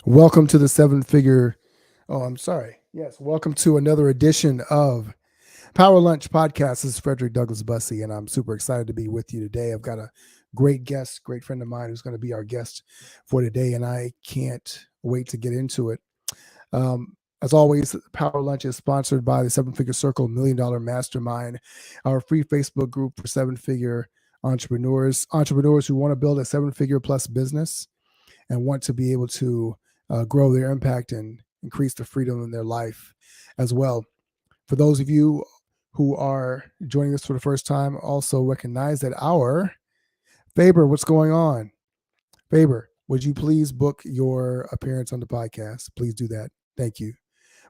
Welcome to the seven figure. Oh, I'm sorry. Yes, welcome to another edition of Power Lunch Podcast. This is Frederick Douglass Bussey, and I'm super excited to be with you today. I've got a great guest, great friend of mine who's going to be our guest for today, and I can't wait to get into it. As always, Power Lunch is sponsored by the Seven Figure Circle $1 Million Mastermind, our free Facebook group for seven figure entrepreneurs who want to build a seven figure plus business and want to be able to grow their impact and increase the freedom in their life as well. For those of you who are joining us for the first time, also recognize that our Faber, what's going on? Faber, would you please book your appearance on the podcast? Please do that. Thank you.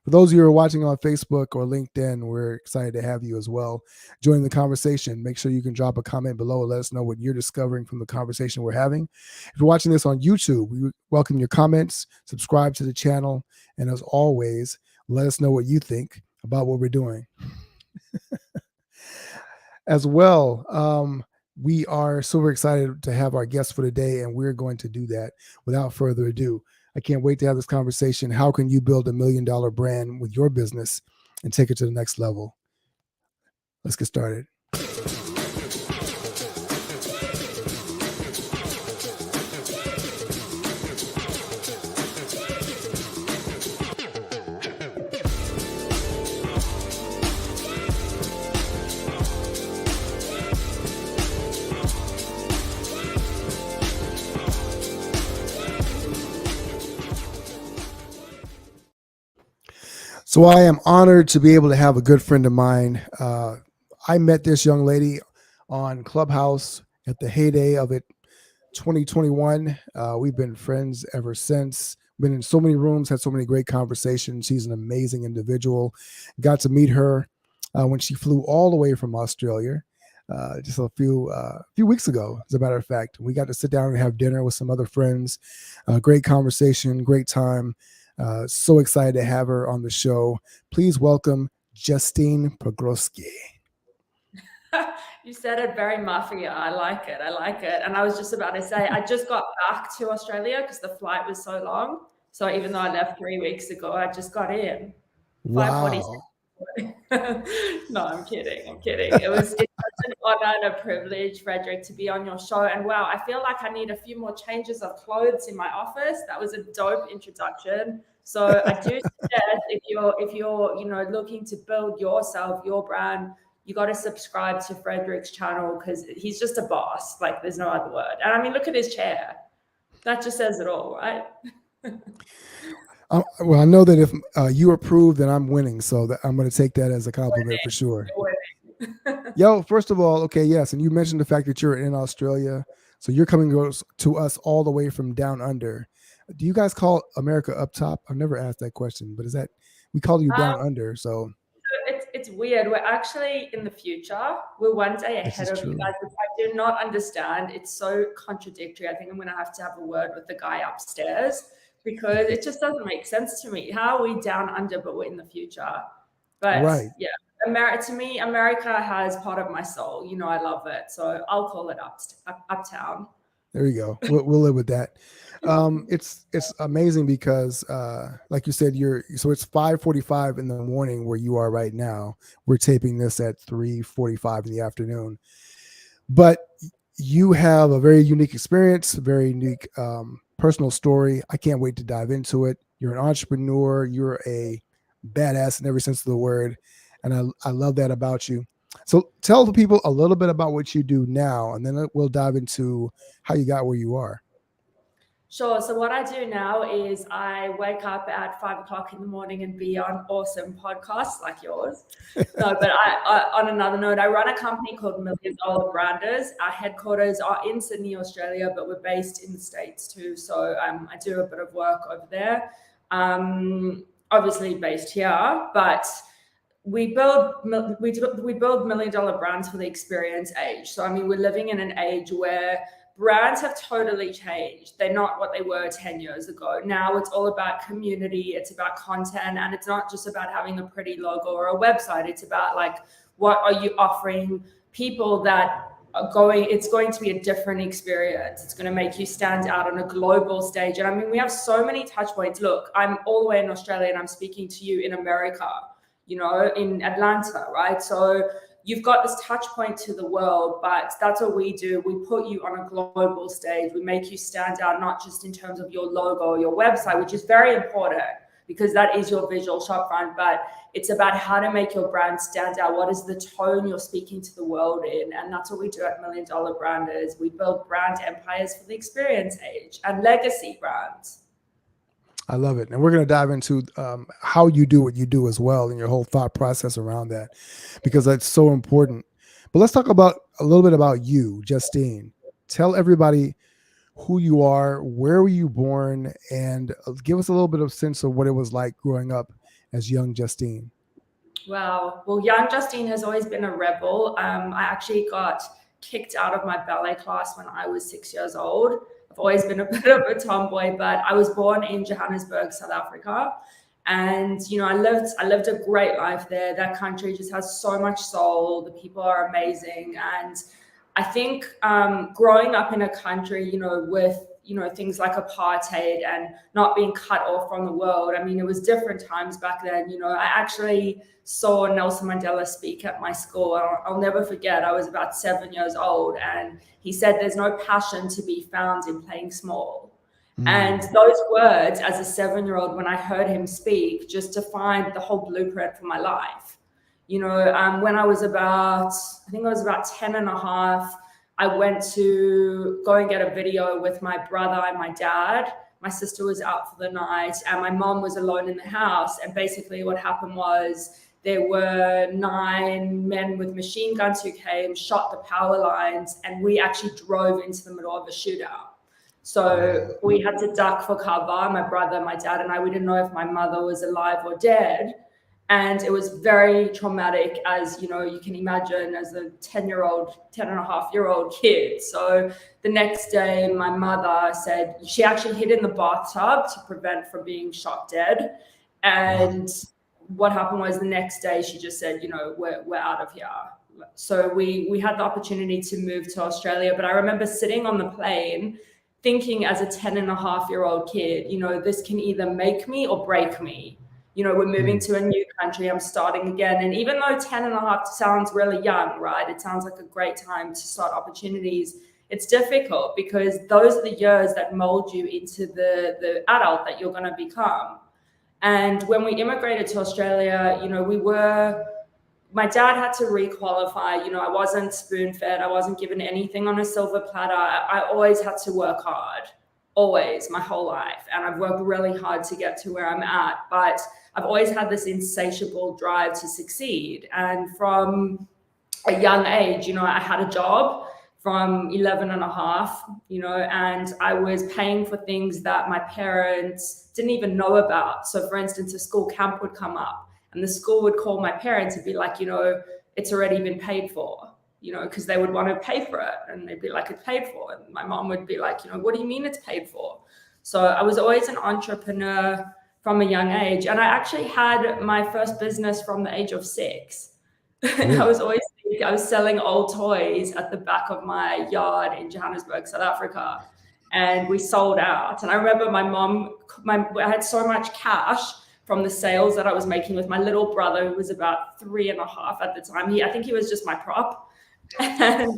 For those of you who are watching on Facebook or LinkedIn, we're excited to have you as well. Join the conversation. Make sure you can drop a comment below and let us know what you're discovering from the conversation we're having. If you're watching this on YouTube, we welcome your comments, subscribe to the channel, and as always, let us know what you think about what we're doing. As well, we are super excited to have our guest for today, and we're going to do that without further ado. I can't wait to have this conversation. How can you build $1 million brand with your business and take it to the next level? Let's get started. So I am honored to be able to have a good friend of mine. I met this young lady on Clubhouse at the heyday of it, 2021. We've been friends ever since. Been in so many rooms, had so many great conversations. She's an amazing individual. Got to meet her when she flew all the way from Australia just a few weeks ago, as a matter of fact. We got to sit down and have dinner with some other friends. Great conversation, great time. So excited to have her on the show. Please welcome Justine Pogroske. You said it very mafia. I like it. And I was just about to say, I just got back to Australia because the flight was so long. So even though I left 3 weeks ago, I just got in. Wow. 5:46. No, I'm kidding. It's such an honor and a privilege, Frederick, to be on your show. And wow, I feel like I need a few more changes of clothes in my office. That was a dope introduction. So I do suggest if you're looking to build yourself, your brand, you got to subscribe to Frederick's channel because he's just a boss. Like there's no other word. And I mean, look at his chair. That just says it all, right? Well, I know that if you approve, then I'm winning. So I'm going to take that as a compliment for sure. Yo, first of all, okay, yes. And you mentioned the fact that you're in Australia. So you're coming to us all the way from down under. Do you guys call America up top? I've never asked that question, but we call you down under. So it's weird. We're actually in the future. We're one day ahead of you guys, which I do not understand. It's so contradictory. I think I'm going to have a word with the guy upstairs because it just doesn't make sense to me. How are we down under, but we're in the future? But right. Yeah, to me, America has part of my soul. You know, I love it. So I'll call it uptown. There you go. We'll live with that. It's amazing because, like you said, so it's 5:45 in the morning where you are right now. We're taping this at 3:45 in the afternoon, but you have a very unique experience, a very unique personal story. I can't wait to dive into it. You're an entrepreneur. You're a badass in every sense of the word, and I love that about you. So tell the people a little bit about what you do now, and then we'll dive into how you got where you are. Sure. So what I do now is I wake up at 5 o'clock in the morning and be on awesome podcasts like yours. No, but on another note, I run a company called $1 Million Branders. Our headquarters are in Sydney, Australia, but we're based in the States too. So I do a bit of work over there. Obviously based here, but we build $1 million brands for the experience age. So I mean, we're living in an age where brands have totally changed. They're not what they were 10 years ago. Now it's all about community, it's about content, and it's not just about having a pretty logo or a website. It's about like What are you offering people that are going, it's going to be a different experience. It's going to make you stand out on a global stage. And I mean, we have so many touch points. Look, I'm all the way in Australia and I'm speaking to you in America, you know, in Atlanta, right? So you've got this touch point to the world, but that's what we do. We put you on a global stage. We make you stand out, not just in terms of your logo or your website, which is very important because that is your visual shopfront, but it's about how to make your brand stand out. What is the tone you're speaking to the world in? And that's what we do at $1 Million Branders. We build brand empires for the experience age and legacy brands. I love it. And we're going to dive into how you do what you do as well and your whole thought process around that, because that's so important. But let's talk about a little bit about you, Justine. Tell everybody who you are, where were you born, and give us a little bit of sense of what it was like growing up as young Justine. Wow. Well, young Justine has always been a rebel. I actually got kicked out of my ballet class when I was 6 years old. I've always been a bit of a tomboy, but I was born in Johannesburg, South Africa. And, you know, I lived a great life there. That country just has so much soul. The people are amazing. And I think growing up in a country, you know, with, you know, things like apartheid and not being cut off from the world. I mean, it was different times back then. You know, I actually saw Nelson Mandela speak at my school. I'll never forget. I was about 7 years old, and he said, "There's no passion to be found in playing small." And those words, as a 7-year-old, when I heard him speak, just defined the whole blueprint for my life. You know, when I was about, I think I was about 10 and a half, I went to go and get a video with my brother and my dad. My sister was out for the night and my mom was alone in the house. And basically what happened was there were 9 men with machine guns who came, shot the power lines, and we actually drove into the middle of a shootout. So we had to duck for cover, my brother, my dad, and I. We didn't know if my mother was alive or dead. And it was very traumatic, as you know, you can imagine, as a 10-year-old, 10 and a half-year-old kid. So the next day, my mother said she actually hid in the bathtub to prevent from being shot dead. And what happened was the next day, she just said, you know, we're out of here. So we had the opportunity to move to Australia. But I remember sitting on the plane thinking as a 10 and a half-year-old kid, you know, this can either make me or break me. You know, we're moving to a new country. I'm starting again. And even though 10 and a half sounds really young, right? It sounds like a great time to start opportunities. It's difficult because those are the years that mold you into the adult that you're going to become. And when we immigrated to Australia, you know, my dad had to requalify. You know, I wasn't spoon-fed. I wasn't given anything on a silver platter. I always had to work hard. Always, my whole life. And I've worked really hard to get to where I'm at. But I've always had this insatiable drive to succeed. And from a young age, you know, I had a job from 11 and a half, you know, and I was paying for things that my parents didn't even know about. So for instance, a school camp would come up and the school would call my parents and be like, you know, it's already been paid for. You know, because they would want to pay for it and they'd be like, it's paid for. And my mom would be like, you know, what do you mean it's paid for? So I was always an entrepreneur from a young age. And I actually had my first business from the age of 6. And I was selling old toys at the back of my yard in Johannesburg, South Africa. And we sold out. And I remember I had so much cash from the sales that I was making with my little brother, who was about 3 and a half at the time. I think he was just my prop. And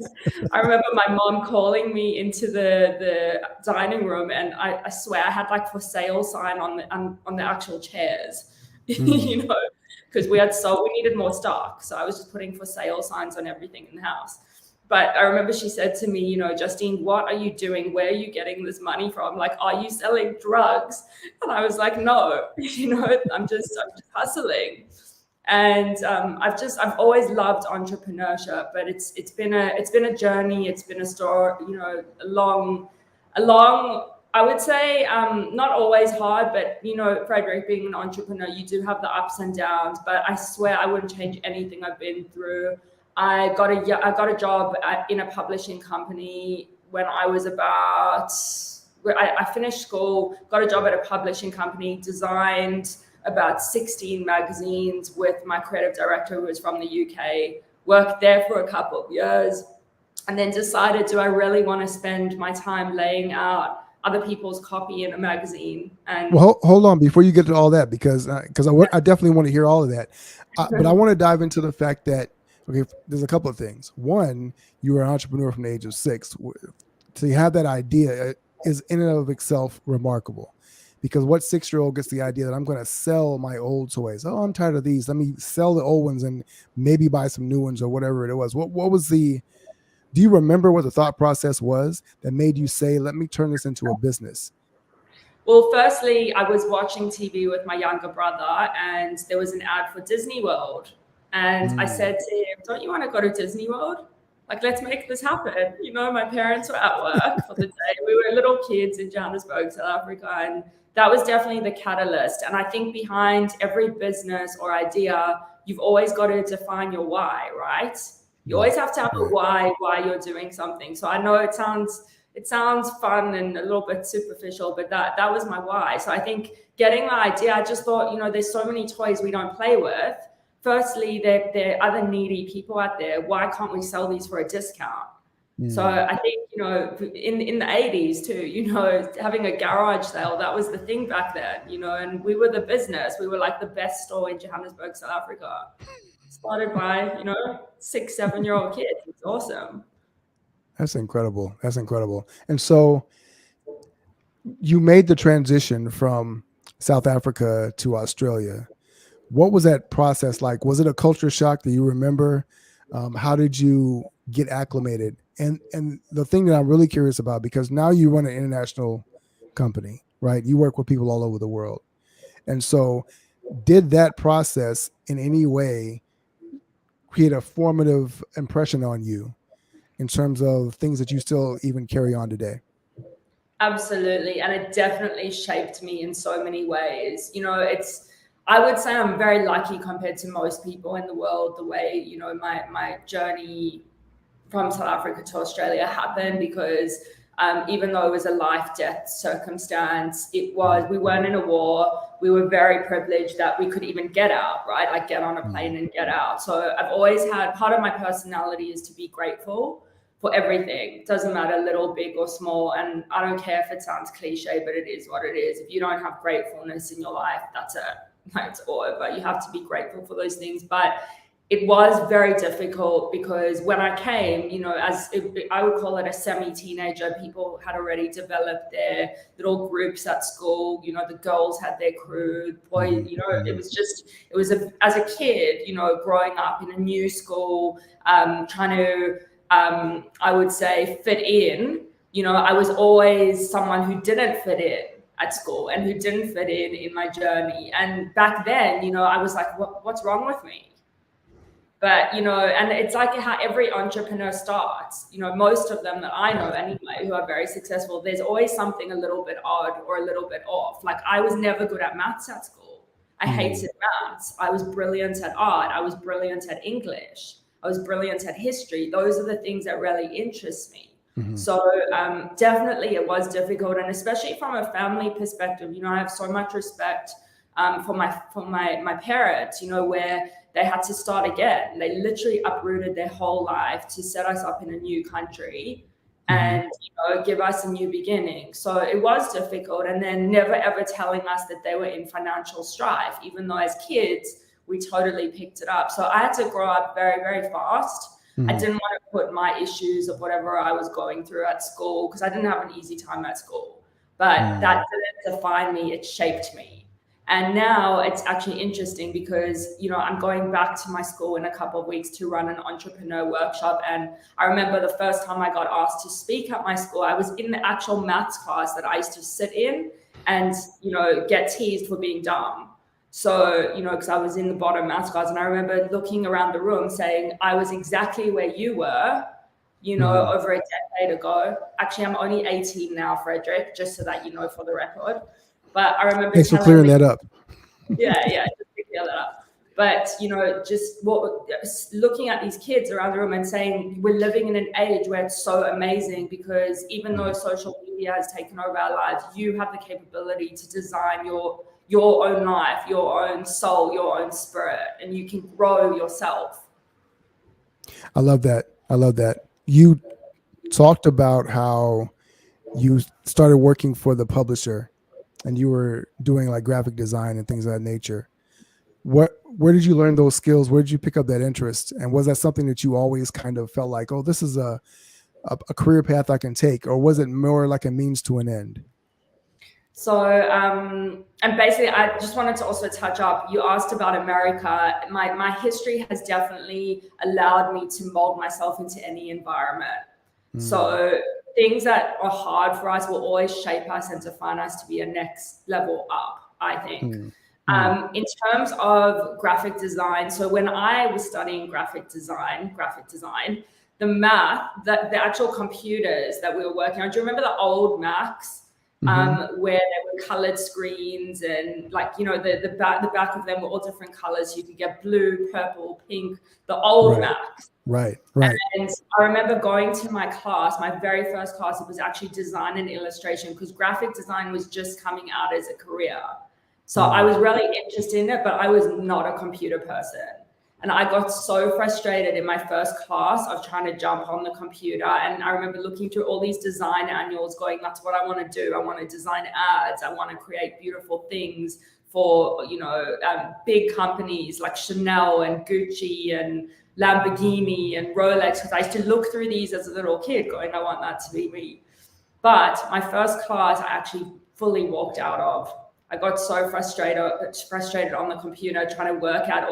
I remember my mom calling me into the dining room, and I swear I had like for sale sign on the actual chairs, you know, because we needed more stock. So I was just putting for sale signs on everything in the house. But I remember she said to me, you know, Justine, what are you doing? Where are you getting this money from? Like, are you selling drugs? And I was like, no, you know, I'm just hustling. And I've always loved entrepreneurship, but it's been a journey. It's been a story, you know, a long, I would say, not always hard, but you know, Frederick, being an entrepreneur, you do have the ups and downs, but I swear I wouldn't change anything I've been through. I got a job in a publishing company when I was I finished school, got a job at a publishing company, designed about 16 magazines with my creative director, who was from the UK. worked there for a couple of years, and then decided, do I really want to spend my time laying out other people's copy in a magazine? And Well, hold on before you get to all that, because I definitely want to hear all of that. But I want to dive into the fact that, okay, there's a couple of things. One, you were an entrepreneur from the age of 6. So you have that idea is in and of itself remarkable, because what 6-year-old gets the idea that I'm going to sell my old toys? Oh, I'm tired of these. Let me sell the old ones and maybe buy some new ones or whatever it was. What was the? Do you remember what the thought process was that made you say, "Let me turn this into a business"? well, firstly, I was watching TV with my younger brother, and there was an ad for Disney World. And I said to him, don't you want to go to Disney World? Like, let's make this happen. You know, my parents were at work for the day. We were little kids in Johannesburg, South Africa. And that was definitely the catalyst. And I think behind every business or idea, you've always got to define your why, right? You always have to have a why you're doing something. So I know it sounds fun and a little bit superficial, but that was my why. So I think getting the idea, I just thought, you know, there's so many toys we don't play with. Firstly, there are other needy people out there. Why can't we sell these for a discount? So I think, you know, in the 80s too, you know, having a garage sale, that was the thing back then, you know, and we were the business. We were like the best store in Johannesburg, South Africa. Started by, you know, 6, 7-year-old kids. It's awesome. That's incredible. That's incredible. And so you made the transition from South Africa to Australia. What was that process like? Was it a culture shock that you remember? How did you get acclimated? And the thing that I'm really curious about, because now you run an international company, right? You work with people all over the world. And so did that process in any way create a formative impression on you in terms of things that you still even carry on today? Absolutely. And it definitely shaped me in so many ways. You know, I would say I'm very lucky compared to most people in the world, the way, you know, my journey from South Africa to Australia happened, because even though it was a life-death circumstance, we weren't in a war. We were very privileged that we could even get out, right? Like get on a plane and get out. So I've always had, part of my personality is to be grateful for everything. It doesn't matter little, big or small. And I don't care if it sounds cliche, but it is what it is. If you don't have gratefulness in your life, that's it. Like, it's over. You have to be grateful for those things. But it was very difficult, because when I came, you know, I would call it a semi-teenager, people had already developed their little groups at school. You know, the girls had their crew, boys, you know, as a kid, you know, growing up in a new school, trying to, I would say, fit in. You know, I was always someone who didn't fit in at school and who didn't fit in my journey. And back then, you know, I was like, what's wrong with me? But, you know, and it's like how every entrepreneur starts, you know, most of them that I know anyway, who are very successful, there's always something a little bit odd or a little bit off. Like, I was never good at maths at school. I hated maths. I was brilliant at art. I was brilliant at English. I was brilliant at history. Those are the things that really interest me. So definitely it was difficult, and especially from a family perspective, you know, I have so much respect for my parents, you know, where they had to start again. They literally uprooted their whole life to set us up in a new country and, you know, give us a new beginning. So it was difficult, and then never ever telling us that they were in financial strife, even though as kids we totally picked it up. So I had to grow up very, very fast. I didn't want to put my issues of whatever I was going through at school, because I didn't have an easy time at school. But that didn't define me, it shaped me. And now it's actually interesting, because, you know, I'm going back to my school in a couple of weeks to run an entrepreneur workshop. And I remember the first time I got asked to speak at my school, I was in the actual maths class that I used to sit in and, you know, get teased for being dumb. So, you know, because I was in the bottom maths class, and I remember looking around the room saying, I was exactly where you were, you know, over a decade ago. Actually, I'm only 18 now, Frederick, just so that you know, for the record. But I remember Thanks for clearing that up. yeah, just to clear that up. But, you know, just looking at these kids around the room and saying, we're living in an age where it's so amazing, because even though social media has taken over our lives, you have the capability to design your own life, your own soul, your own spirit, and you can grow yourself. I love that. I love that. You talked about how you started working for the publisher and you were doing like graphic design and things of that nature. Where did you learn those skills? Where did you pick up that interest? And was that something that you always kind of felt like, oh, this is a career path I can take, or was it more like a means to an end? So, and basically, I just wanted to also touch up. You asked about America. My history has definitely allowed me to mold myself into any environment. Mm, So, things that are hard for us will always shape us and define us to be a next level up, I think. mm, mm, In terms of graphic design, so when I was studying graphic design, the math, the actual computers that we were working on, do you remember the old Macs? mm-hmm. Where there were colored screens and like the back of them were all different colors. You could get blue, purple, pink, the old Right, Macs. right, right. And I remember going to my class, my very first class, it was actually design and illustration because graphic design was just coming out as a career. So I Mm, was really interested in it, but I was not a computer person. And I got so frustrated in my first class of trying to jump on the computer. And I remember looking through all these design annuals, going, that's what I want to do. I want to design ads. I want to create beautiful things for, big companies like Chanel and Gucci and Lamborghini and Rolex. Because I used to look through these as a little kid going, I want that to be me. But my first class, I actually fully walked out of. I got so frustrated on the computer trying to work out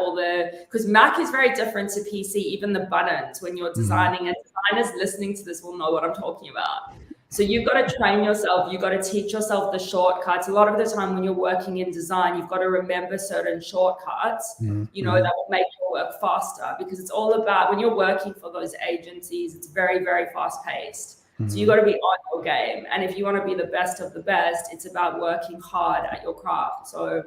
because Mac is very different to PC, even the buttons when you're mm-hmm. designing, and designers listening to this will know what I'm talking about. So you've got to train yourself, you've got to teach yourself the shortcuts. A lot of the time when you're working in design, you've got to remember certain shortcuts, Mm-hmm. that will make your work faster because it's all about when you're working for those agencies, it's very, very fast paced. So you Mm-hmm. got to be on your game. And if you want to be the best of the best, it's about working hard at your craft. So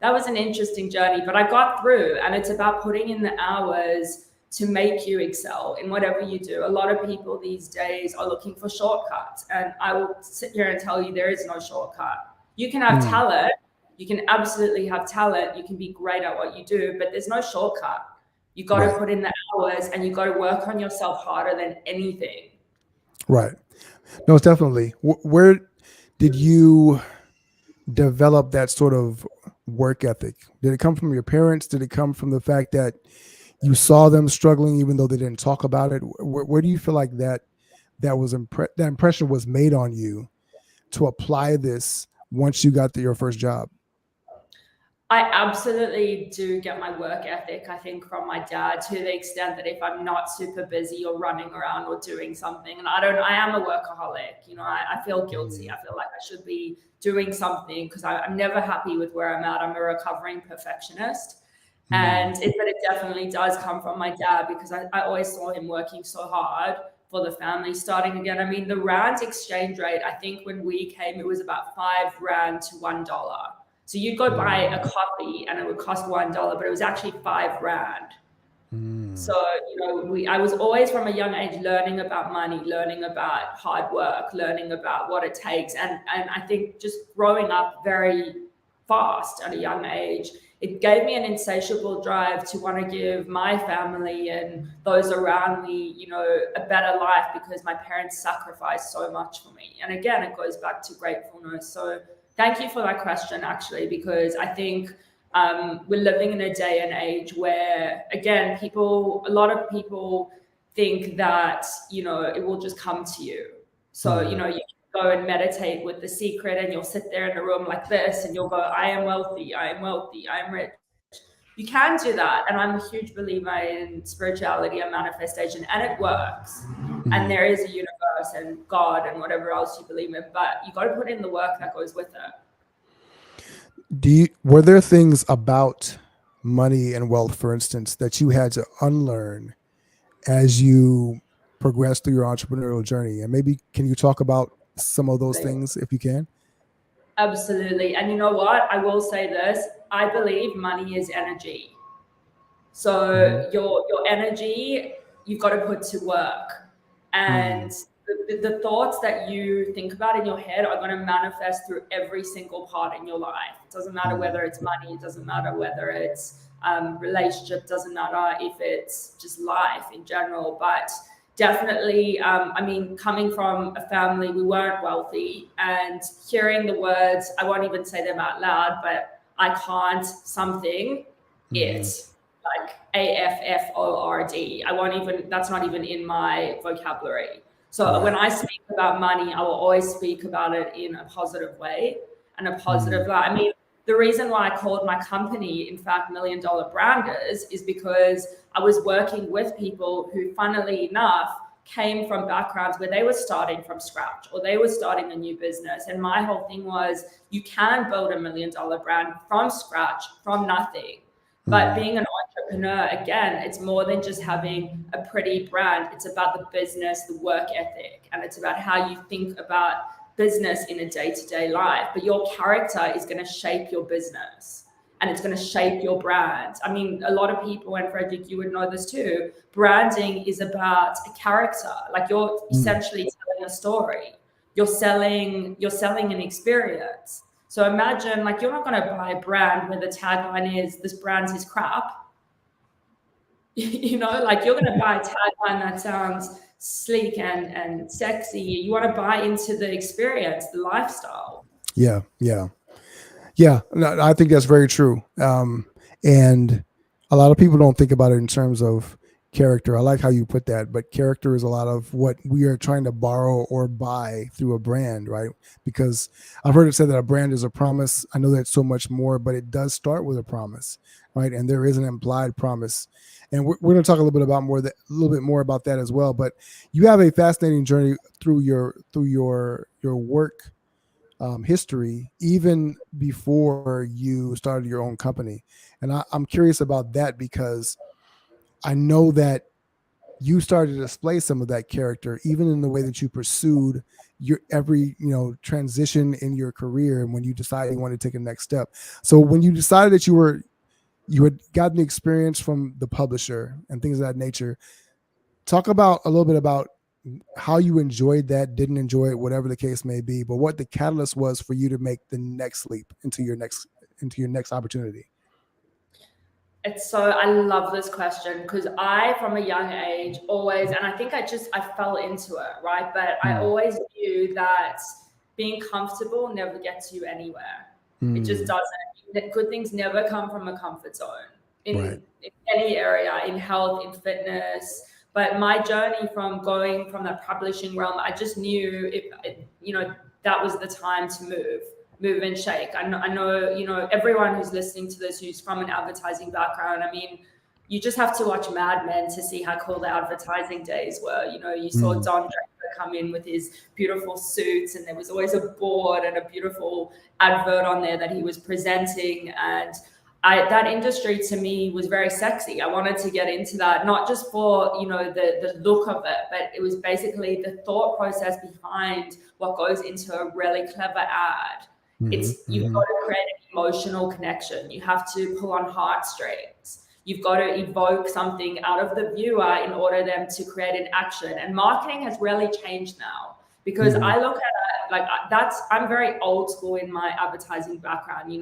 that was an interesting journey, but I got through, and it's about putting in the hours to make you excel in whatever you do. A lot of people these days are looking for shortcuts, and I will sit here and tell you there is no shortcut. You can have Mm, talent, you can absolutely have talent, you can be great at what you do, but there's no shortcut. You got to right, put in the hours and you got to work on yourself harder than anything. right. No, it's definitely. Where did you develop that sort of work ethic? Did it come from your parents? Did it come from the fact that you saw them struggling even though they didn't talk about it? Where do you feel like that impression was made on you to apply this once you got to your first job? I absolutely do get my work ethic, I think, from my dad to the extent that if I'm not super busy or running around or doing something, and I am a workaholic, I feel guilty. Mm, I feel like I should be doing something because I'm never happy with where I'm at. I'm a recovering perfectionist. mm, But it definitely does come from my dad because I always saw him working so hard for the family starting again. I mean, the Rand exchange rate, I think when we came, it was about 5 Rand to $1. So you'd go buy a mm, coffee and it would cost $1, but it was actually 5 Rand. So, mm, I was always from a young age learning about money, learning about hard work, learning about what it takes. And I think just growing up very fast at a young age, it gave me an insatiable drive to want to give my family and those around me, a better life because my parents sacrificed so much for me. And again, it goes back to gratefulness. So thank you for that question, actually, because I think we're living in a day and age where, again, a lot of people think that, it will just come to you. So, mm. you can go and meditate with The Secret and you'll sit there in a room like this and you'll go, I am wealthy, I am wealthy, I am rich. You can do that. And I'm a huge believer in spirituality and manifestation, and it works. And Mm. there is a universe and God and whatever else you believe in, but you got to put in the work that goes with it. Were there things about money and wealth, for instance, that you had to unlearn as you progressed through your entrepreneurial journey? And maybe can you talk about some of those things if you can? Absolutely. And you know what? I will say this. I believe money is energy. Mm-hmm. So your energy, you've got to put to work. And Mm, the thoughts that you think about in your head are going to manifest through every single part in your life. It doesn't matter mm, whether it's money, it doesn't matter whether it's relationship, doesn't matter if it's just life in general. But definitely, I mean, coming from a family, we weren't wealthy, and hearing the words, I won't even say them out loud, but I can't something, it like AFFORD. I won't even, that's not even in my vocabulary. So when I speak about money, I will always speak about it in a positive way and a positive light. I mean, the reason why I called my company, in fact, $1 Million Branders, is because I was working with people who, funnily enough, came from backgrounds where they were starting from scratch or they were starting a new business. And my whole thing was, you can build $1 million brand from scratch, from nothing. But being an entrepreneur, again, it's more than just having a pretty brand. It's about the business, the work ethic, and it's about how you think about business in a day-to-day life. But your character is going to shape your business and it's going to shape your brand. I mean, a lot of people, and Frederick, you would know this too, branding is about a character. Like, you're essentially telling a story. You're selling an experience. So imagine, like, you're not going to buy a brand where the tagline is, this brand is crap. You know, like, you're going to buy a tagline that sounds sleek and sexy. You want to buy into the experience, the lifestyle. Yeah. No, I think that's very true. And a lot of people don't think about it in terms of character. I like how you put that, but character is a lot of what we are trying to borrow or buy through a brand, right? Because I've heard it said that a brand is a promise. I know that's so much more, but it does start with a promise, right? And there is an implied promise. And we're going to talk a little bit more about that as well. But you have a fascinating journey through your work history, even before you started your own company. And I'm curious about that because I know that you started to display some of that character, even in the way that you pursued your every, transition in your career. And when you decided you wanted to take a next step. So when you decided that you had gotten the experience from the publisher and things of that nature, talk about a little bit about how you enjoyed that, didn't enjoy it, whatever the case may be, but what the catalyst was for you to make the next leap into your next opportunity. I love this question because I, from a young age, always, and I think I fell into it, right? But I always knew that being comfortable never gets you anywhere. It just doesn't. Good things never come from a comfort zone in any area, in health, in fitness. But my journey from going from that publishing realm, I just knew that was the time to move and shake. I know, everyone who's listening to this who's from an advertising background, I mean, you just have to watch Mad Men to see how cool the advertising days were. You saw Don Draper come in with his beautiful suits, and there was always a board and a beautiful advert on there that he was presenting. And that industry to me was very sexy. I wanted to get into that, not just for, the look of it, but it was basically the thought process behind what goes into a really clever ad. You've got to create an emotional connection. You have to pull on heartstrings. You've got to evoke something out of the viewer in order them to create an action. And marketing has really changed now because I look at it like I'm very old school in my advertising background.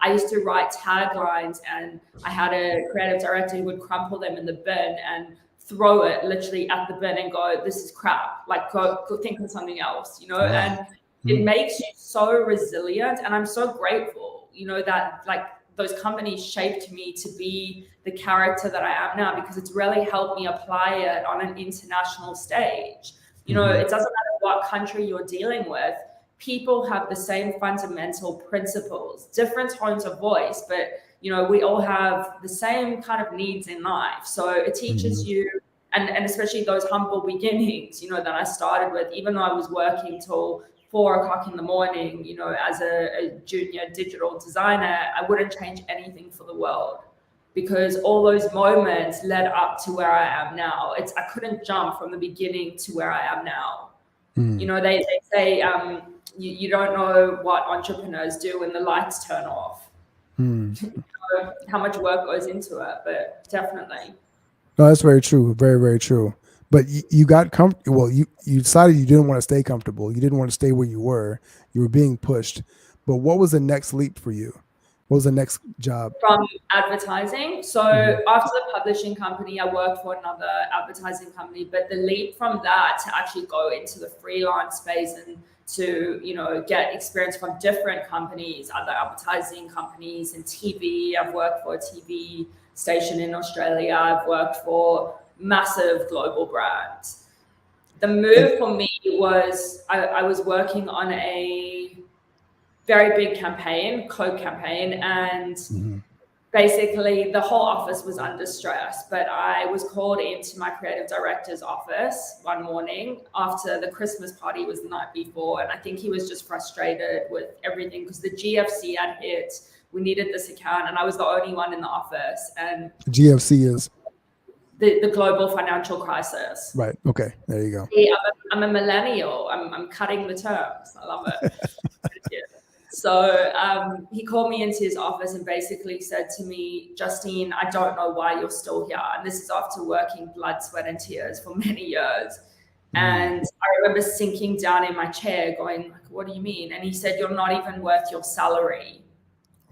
I used to write taglines, and I had a creative director who would crumple them in the bin and throw it literally at the bin and go, "This is crap. Like, go think of something else," and it makes you so resilient. And I'm so grateful, that like those companies shaped me to be the character that I am now, because it's really helped me apply it on an international stage. It doesn't matter what country you're dealing with. People have the same fundamental principles, different tones of voice, but we all have the same kind of needs in life. So it teaches you, and especially those humble beginnings, that I started with, even though I was working till 4 o'clock in the morning, as a junior digital designer, I wouldn't change anything for the world, because all those moments led up to where I am now. I couldn't jump from the beginning to where I am now. They say you don't know what entrepreneurs do when the lights turn off. How much work goes into it, but definitely. No, that's very true. Very, very true. But you got comfortable. Well, you decided you didn't want to stay comfortable. You didn't want to stay where you were. You were being pushed. But what was the next leap for you? What was the next job? From advertising. So after the publishing company, I worked for another advertising company, but the leap from that to actually go into the freelance space and to, get experience from different companies, other advertising companies and TV. I've worked for a TV station in Australia. I've worked for massive global brands. The move for me was I was working on a very big campaign, Coke campaign, and basically the whole office was under stress. But I was called into my creative director's office one morning after the Christmas party was the night before, and I think he was just frustrated with everything because the GFC had hit. We needed this account, and I was the only one in the office. And GFC is the global financial crisis. right. Okay, there you go. See, I'm a millennial. I'm cutting the terms. I love it. Yeah. So he called me into his office and basically said to me, Justine, I don't know why you're still here. And this is after working blood, sweat, and tears for many years. And I remember sinking down in my chair going, what do you mean? And he said, you're not even worth your salary.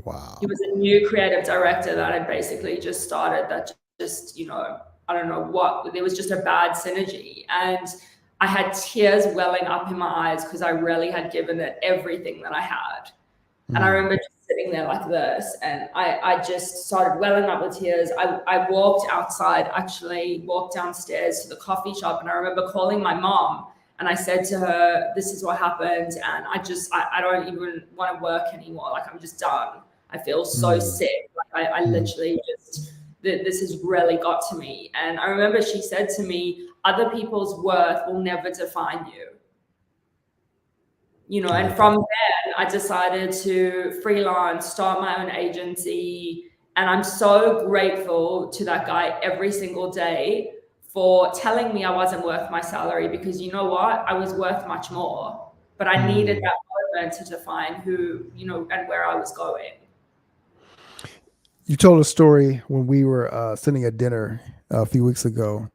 Wow. He was a new creative director that had basically just started that just, I don't know what, there was just a bad synergy. And I had tears welling up in my eyes because I really had given it everything that I had. And I remember just sitting there like this, and I just started welling up with tears. I walked outside, actually walked downstairs to the coffee shop, and I remember calling my mom, and I said to her, this is what happened, and I don't even want to work anymore. Like, I'm just done. I feel so sick. Like, I literally just... this has really got to me. And I remember she said to me, other people's worth will never define you. And from then I decided to freelance, start my own agency. And I'm so grateful to that guy every single day for telling me I wasn't worth my salary, because you know what? I was worth much more, but I needed that moment to define who, and where I was going. You told a story when we were sitting at dinner a few weeks ago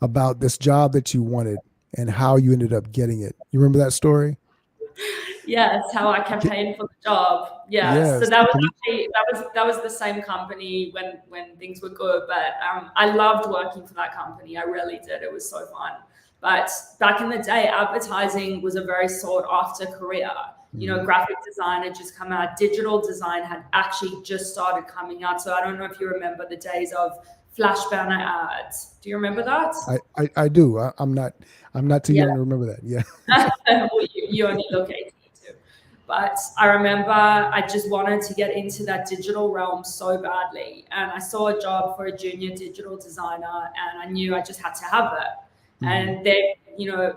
about this job that you wanted and how you ended up getting it. You remember that story? Yes, how I campaigned for the job. Yes. So that was actually that was the same company when things were good. But I loved working for that company. I really did. It was so fun. But back in the day, advertising was a very sought after career. Graphic design had just come out. Digital design had actually just started coming out. So I don't know if you remember the days of flash banner ads. Do you remember that? I do. I'm not too young to remember that. Yeah. Well, you only look 18 too. But I remember I just wanted to get into that digital realm so badly. And I saw a job for a junior digital designer, and I knew I just had to have it. And then,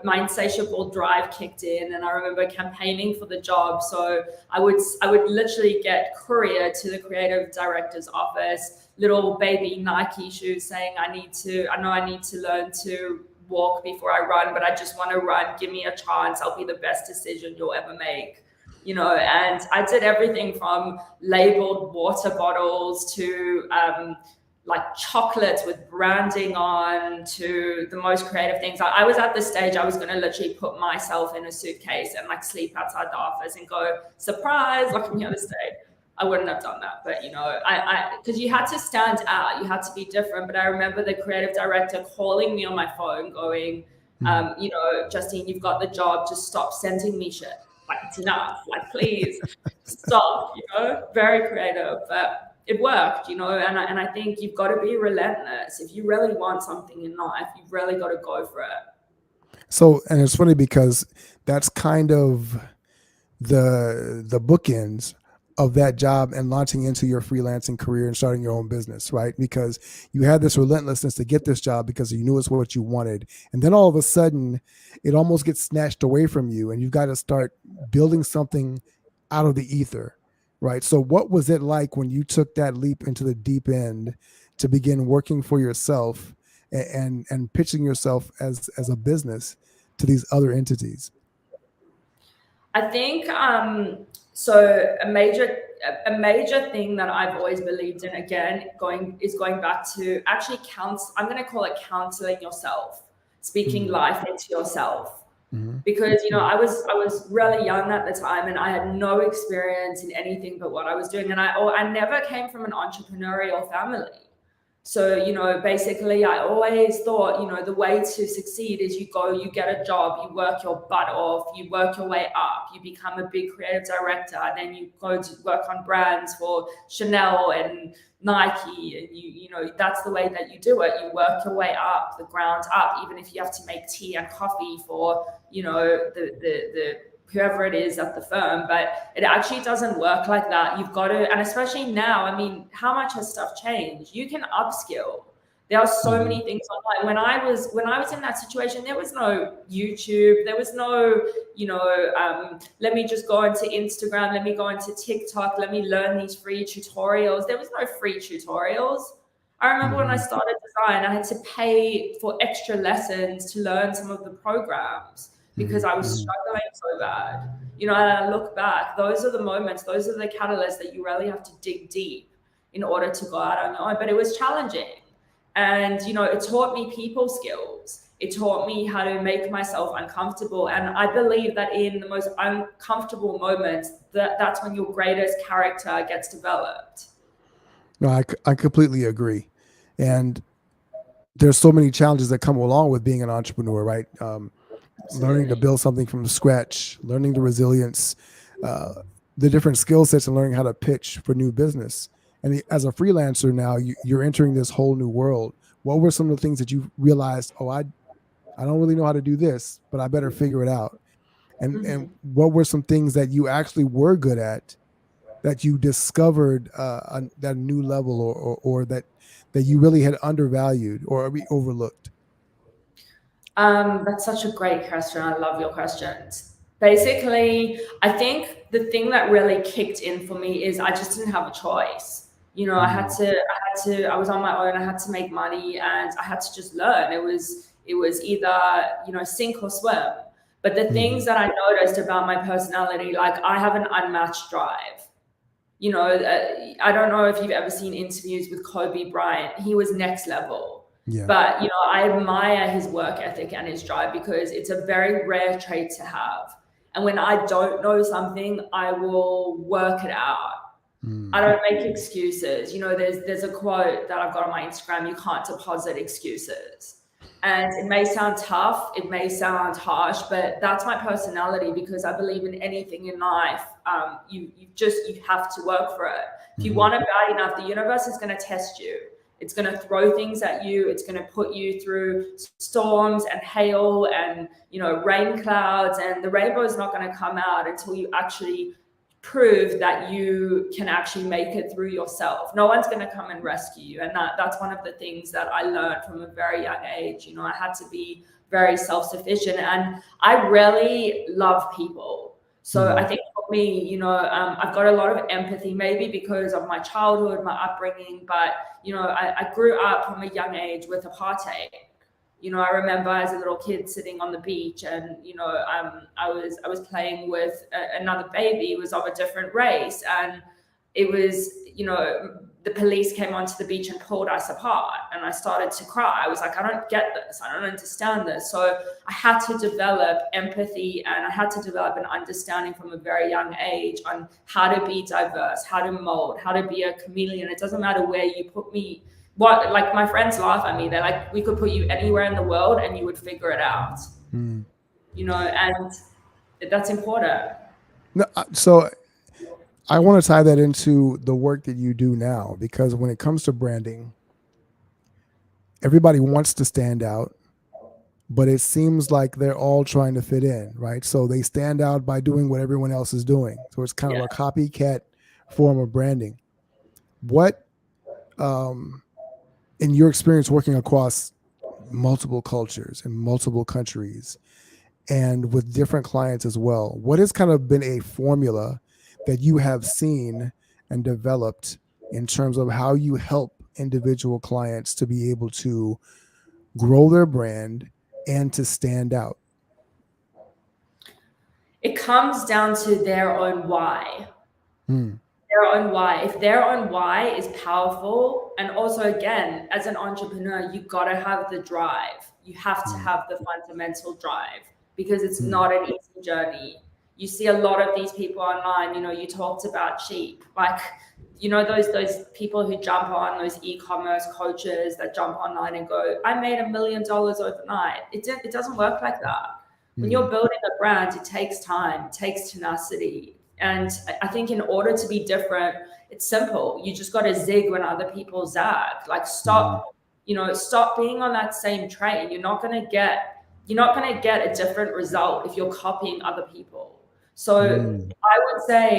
my insatiable drive kicked in, and I remember campaigning for the job. So I would literally get courier to the creative director's office, little baby Nike shoes saying, I know I need to learn to walk before I run, but I just want to run. Give me a chance. I'll be the best decision you'll ever make. And I did everything from labeled water bottles to like chocolates with branding on to the most creative things. I was at the stage I was going to literally put myself in a suitcase and like sleep outside the office and go, surprise, look at me on the stage. I wouldn't have done that, but because you had to stand out, you had to be different. But I remember the creative director calling me on my phone going, Justine, you've got the job, just stop sending me shit. Like, it's enough, like, please stop, very creative. But it worked, and I think you've got to be relentless. If you really want something in life, you've really got to go for it. So, and it's funny because that's kind of the bookends of that job and launching into your freelancing career and starting your own business, right? Because you had this relentlessness to get this job because you knew it's what you wanted. And then all of a sudden it almost gets snatched away from you and you've got to start building something out of the ether, right? So what was it like when you took that leap into the deep end to begin working for yourself and pitching yourself as a business to these other entities? I think so. A major thing that I've always believed in, again, going back to actually I'm going to call it counseling yourself, speaking life into yourself. because I was really young at the time and I had no experience in anything but what I was doing, and I never came from an entrepreneurial family. So, basically, I always thought, the way to succeed is you get a job, you work your butt off, you work your way up, you become a big creative director, and then you go to work on brands for Chanel and Nike, and that's the way that you do it. You work your way up, the ground up, even if you have to make tea and coffee for, the whoever it is at the firm. But it actually doesn't work like that. You've got to, and especially now, I mean, how much has stuff changed? You can upskill. There are so many things online. When I was in that situation, there was no YouTube. There was no, let me just go into Instagram. Let me go into TikTok. Let me learn these free tutorials. There was no free tutorials. I remember when I started design, I had to pay for extra lessons to learn some of the programs because I was struggling so bad. And I look back, those are the moments, those are the catalysts that you really have to dig deep in order to go out on your own. But it was challenging. And, it taught me people skills. It taught me how to make myself uncomfortable. And I believe that in the most uncomfortable moments, that's when your greatest character gets developed. No, I completely agree. And there's so many challenges that come along with being an entrepreneur, right? Learning to build something from scratch, learning the resilience, the different skill sets, and learning how to pitch for new business. And as a freelancer now, you're entering this whole new world. What were some of the things that you realized? Oh, I don't really know how to do this, but I better figure it out. And what were some things that you actually were good at that you discovered that new level, or that you really had undervalued or overlooked? That's such a great question. I love your questions. Basically, I think the thing that really kicked in for me is I just didn't have a choice. I was on my own. I had to make money, and I had to just learn. It was either sink or swim. But the things that I noticed about my personality, like I have an unmatched drive. I don't know if you've ever seen interviews with Kobe Bryant. He was next level. Yeah. But I admire his work ethic and his drive because it's a very rare trait to have. And when I don't know something, I will work it out. I don't make excuses. There's a quote that I've got on my Instagram: "You can't deposit excuses." And it may sound tough, it may sound harsh, but that's my personality because I believe in anything in life. You have to work for it. If you want it bad enough, the universe is going to test you. It's going to throw things at you. It's going to put you through storms and hail and, rain clouds, and the rainbow is not going to come out until you actually prove that you can actually make it through yourself. No one's going to come and rescue you. And that's one of the things that I learned from a very young age. I had to be very self-sufficient, and I really love people. So I think for me, I've got a lot of empathy, maybe because of my childhood, my upbringing, but, I grew up from a young age with apartheid. I remember as a little kid sitting on the beach, and I was playing with another baby who was of a different race, and it was the police came onto the beach and pulled us apart, and I started to cry. I was like, I don't get this. I don't understand this. So I had to develop empathy, and I had to develop an understanding from a very young age on how to be diverse, how to mold, how to be a chameleon. It doesn't matter where you put me. Like my friends laugh at me. They're like, we could put you anywhere in the world and you would figure it out. And that's important. No, so I want to tie that into the work that you do now, because when it comes to branding, everybody wants to stand out, but it seems like they're all trying to fit in, right? So they stand out by doing what everyone else is doing. So it's kind of a copycat form of branding. What, in your experience working across multiple cultures and multiple countries and with different clients as well, what has kind of been a formula that you have seen and developed in terms of how you help individual clients to be able to grow their brand and to stand out? It comes down to their own why. Their own why. If their own why is powerful, and also again, as an entrepreneur, you got to have the drive. You have to have the fundamental drive, because it's Mm. not an easy journey. You see a lot of these people online, you talked about cheap. Like, those people who jump on, those e-commerce coaches that jump online and go, I made $1 million overnight. It doesn't work like that. When you're Mm. building a brand, it takes time, it takes tenacity. And I think in order to be different, it's simple. You just got to zig when other people zag. Like, Mm. stop being on that same train. You're not going to get a different result if you're copying other people. So Mm. I would say,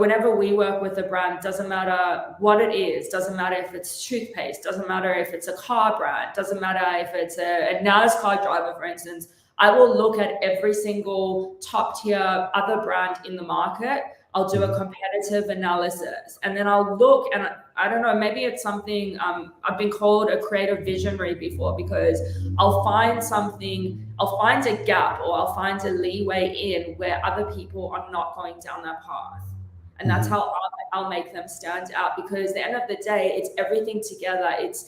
whenever we work with a brand, doesn't matter what it is, doesn't matter if it's toothpaste, doesn't matter if it's a car brand, doesn't matter if it's a NASCAR driver, for instance. I will look at every single top tier other brand in the market. I'll do a Mhm. competitive analysis, and then I'll look, and I don't know, maybe it's something, I've been called a creative visionary before, because I'll find a gap, or I'll find a leeway in where other people are not going down that path. And that's Mhm. how I'll make them stand out, because at the end of the day, it's everything together. It's,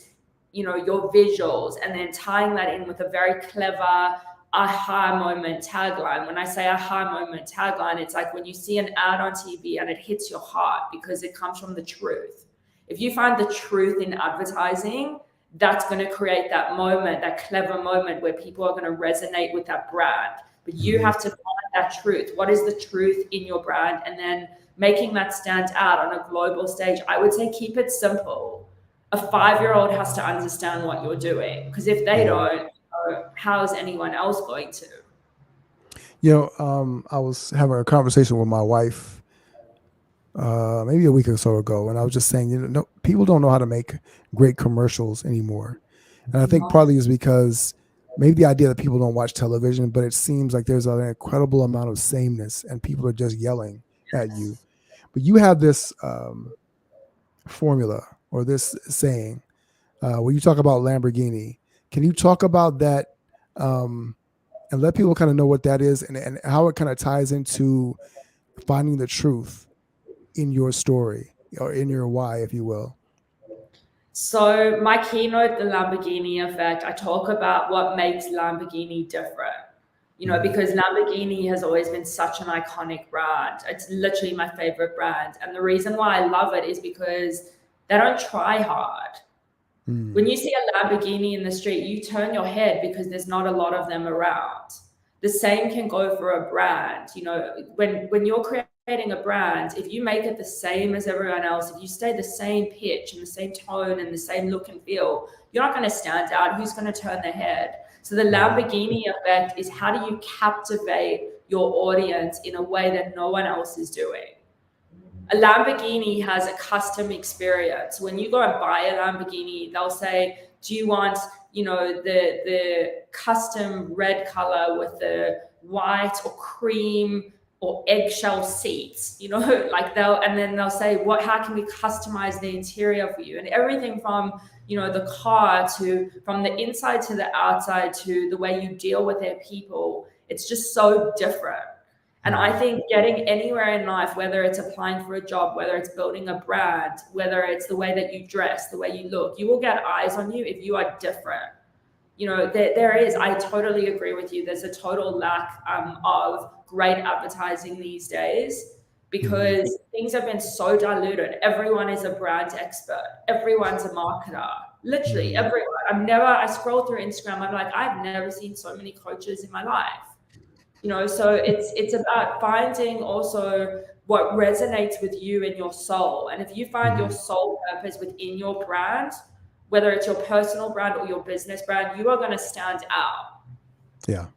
your visuals, and then tying that in with a very clever aha moment tagline. When I say aha moment tagline, it's like when you see an ad on TV and it hits your heart because it comes from the truth. If you find the truth in advertising, that's going to create that moment, that clever moment where people are going to resonate with that brand. But you Mhm. have to find that truth. What is the truth in your brand? And then making that stand out on a global stage. I would say keep it simple. A 5-year-old has to understand what you're doing, because if they Mhm. don't, how is anyone else going to? I was having a conversation with my wife maybe a week or so ago, and I was just saying, no, people don't know how to make great commercials anymore. And I think partly is because maybe the idea that people don't watch television, but it seems like there's an incredible amount of sameness and people are just yelling at you. But you have this formula or this saying when you talk about Lamborghini. Can you talk about that um, and let people kind of know what that is and how it kind of ties into finding the truth in your story or in your why, if you will? So my keynote, the Lamborghini effect, I talk about what makes Lamborghini different. Hmm. Because Lamborghini has always been such an iconic brand. It's literally my favorite brand. And the reason why I love it is because they don't try hard. When Hmm. you see a Lamborghini in the street, you turn your head because there's not a lot of them around. The same can go for a brand. When you're creating a brand, if you make it the same as everyone else, if you stay the same pitch and the same tone and the same look and feel, you're not going to stand out. Who's going to turn their head? So the Hmm. Lamborghini effect is, how do you captivate your audience in a way that no one else is doing? A Lamborghini has a custom experience. When you go and buy a Lamborghini, they'll say, "Do you want, the custom red color with the white or cream or eggshell seats?" Like they'll say, "What? How can we customize the interior for you?" And everything from the car, to from the inside to the outside, to the way you deal with their people. It's just so different. And I Hmm. think getting anywhere in life, whether it's applying for a job, whether it's building a brand, whether it's the way that you dress, the way you look, you will get eyes on you if you are different. There is, I totally agree with you. There's a total lack of great advertising these days, Hmm. because things have been so diluted. Everyone is a brand expert. Everyone's a marketer. Literally Hmm. everyone. I scroll through Instagram. I'm like, I've never seen so many coaches in my life. So it's about finding also what resonates with you in your soul. And if you find your Hmm. soul purpose within your brand, whether it's your personal brand or your business brand, you are going to stand out. Yeah.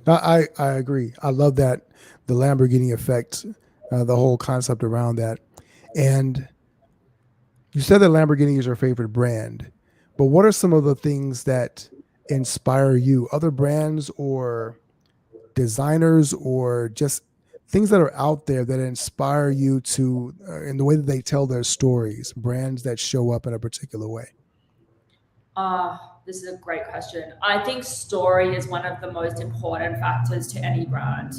No, I agree. I love that the Lamborghini effect, the whole concept around that. And you said that Lamborghini is your favorite brand, but what are some of the things that inspire you? Other brands or designers or just things that are out there that inspire you to in the way that they tell their stories, brands that show up in a particular way? This is a great question. I think story is one of the most important factors to any brand.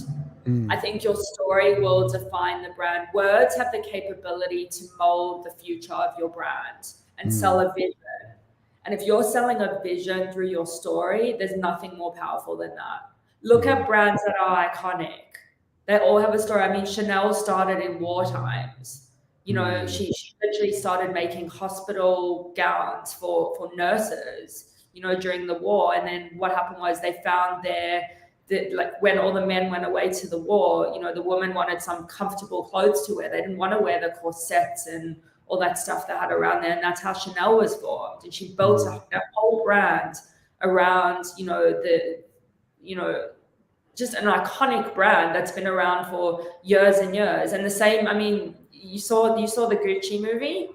I Mm. think your story will define the brand. Words have the capability to mold the future of your brand and sell Mm. a vision. And if you're selling a vision through your story, there's nothing more powerful than that. Look Mm-hmm. at brands that are iconic. They all have a story. I mean, Chanel started in war times. You know, Mm-hmm. she literally started making hospital gowns for nurses, you know, during the war. And then what happened was they found like when all the men went away to the war, you know, the women wanted some comfortable clothes to wear. They didn't want to wear the corsets and all that stuff they had around there. And that's how Chanel was formed. And she built a whole brand around, you know, just an iconic brand that's been around for years and years. And the same, I mean, you saw the Gucci movie?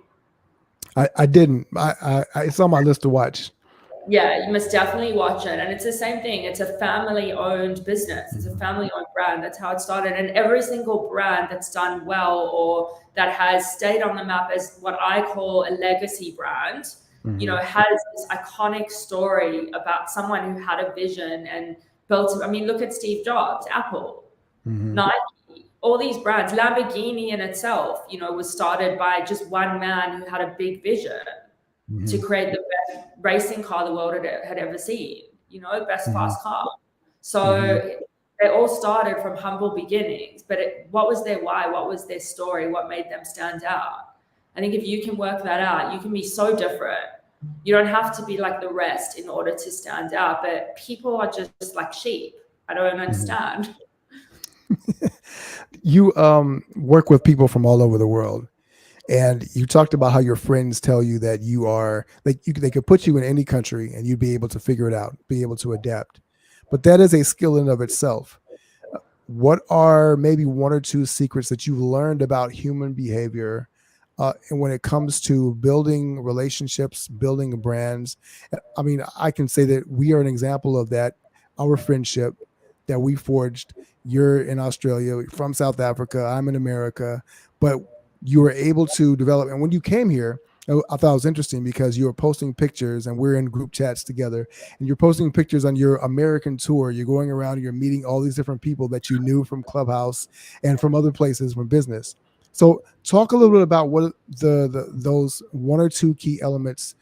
I didn't. It's on my list to watch. Yeah, you must definitely watch it. And it's the same thing. It's a family owned business. It's a Mm-hmm. family owned brand. That's how it started. And every single brand that's done well or that has stayed on the map as what I call a legacy brand, you Mm-hmm. know, has this iconic story about someone who had a vision and built it. I mean, look at Steve Jobs, Apple, Mm-hmm. Nike, all these brands. Lamborghini in itself, you know, was started by just one man who had a big vision to Mm-hmm. create the best racing car the world had ever seen, you know, best Mm-hmm. fast car. Mm-hmm. So they all started from humble beginnings, but what was their why? What was their story? What made them stand out? I think if you can work that out, you can be so different. You don't have to be like the rest in order to stand out, but people are just like sheep. I don't Mm-hmm. understand. You work with people from all over the world, and you talked about how your friends tell you that you are like they could put you in any country and you'd be able to figure it out, be able to adapt. But that is a skill in of itself. What are maybe one or two secrets that you've learned about human behavior, and when it comes to building relationships, building brands? I mean, I can say that we are an example of that. Our friendship that we forged. You're in Australia, from South Africa. I'm in America, but you were able to develop. And when you came here, I thought it was interesting because you were posting pictures, and we're in group chats together, and you're posting pictures on your American tour. You're going around, and you're meeting all these different people that you knew from Clubhouse and from other places from business. So, talk a little bit about what those one or two key elements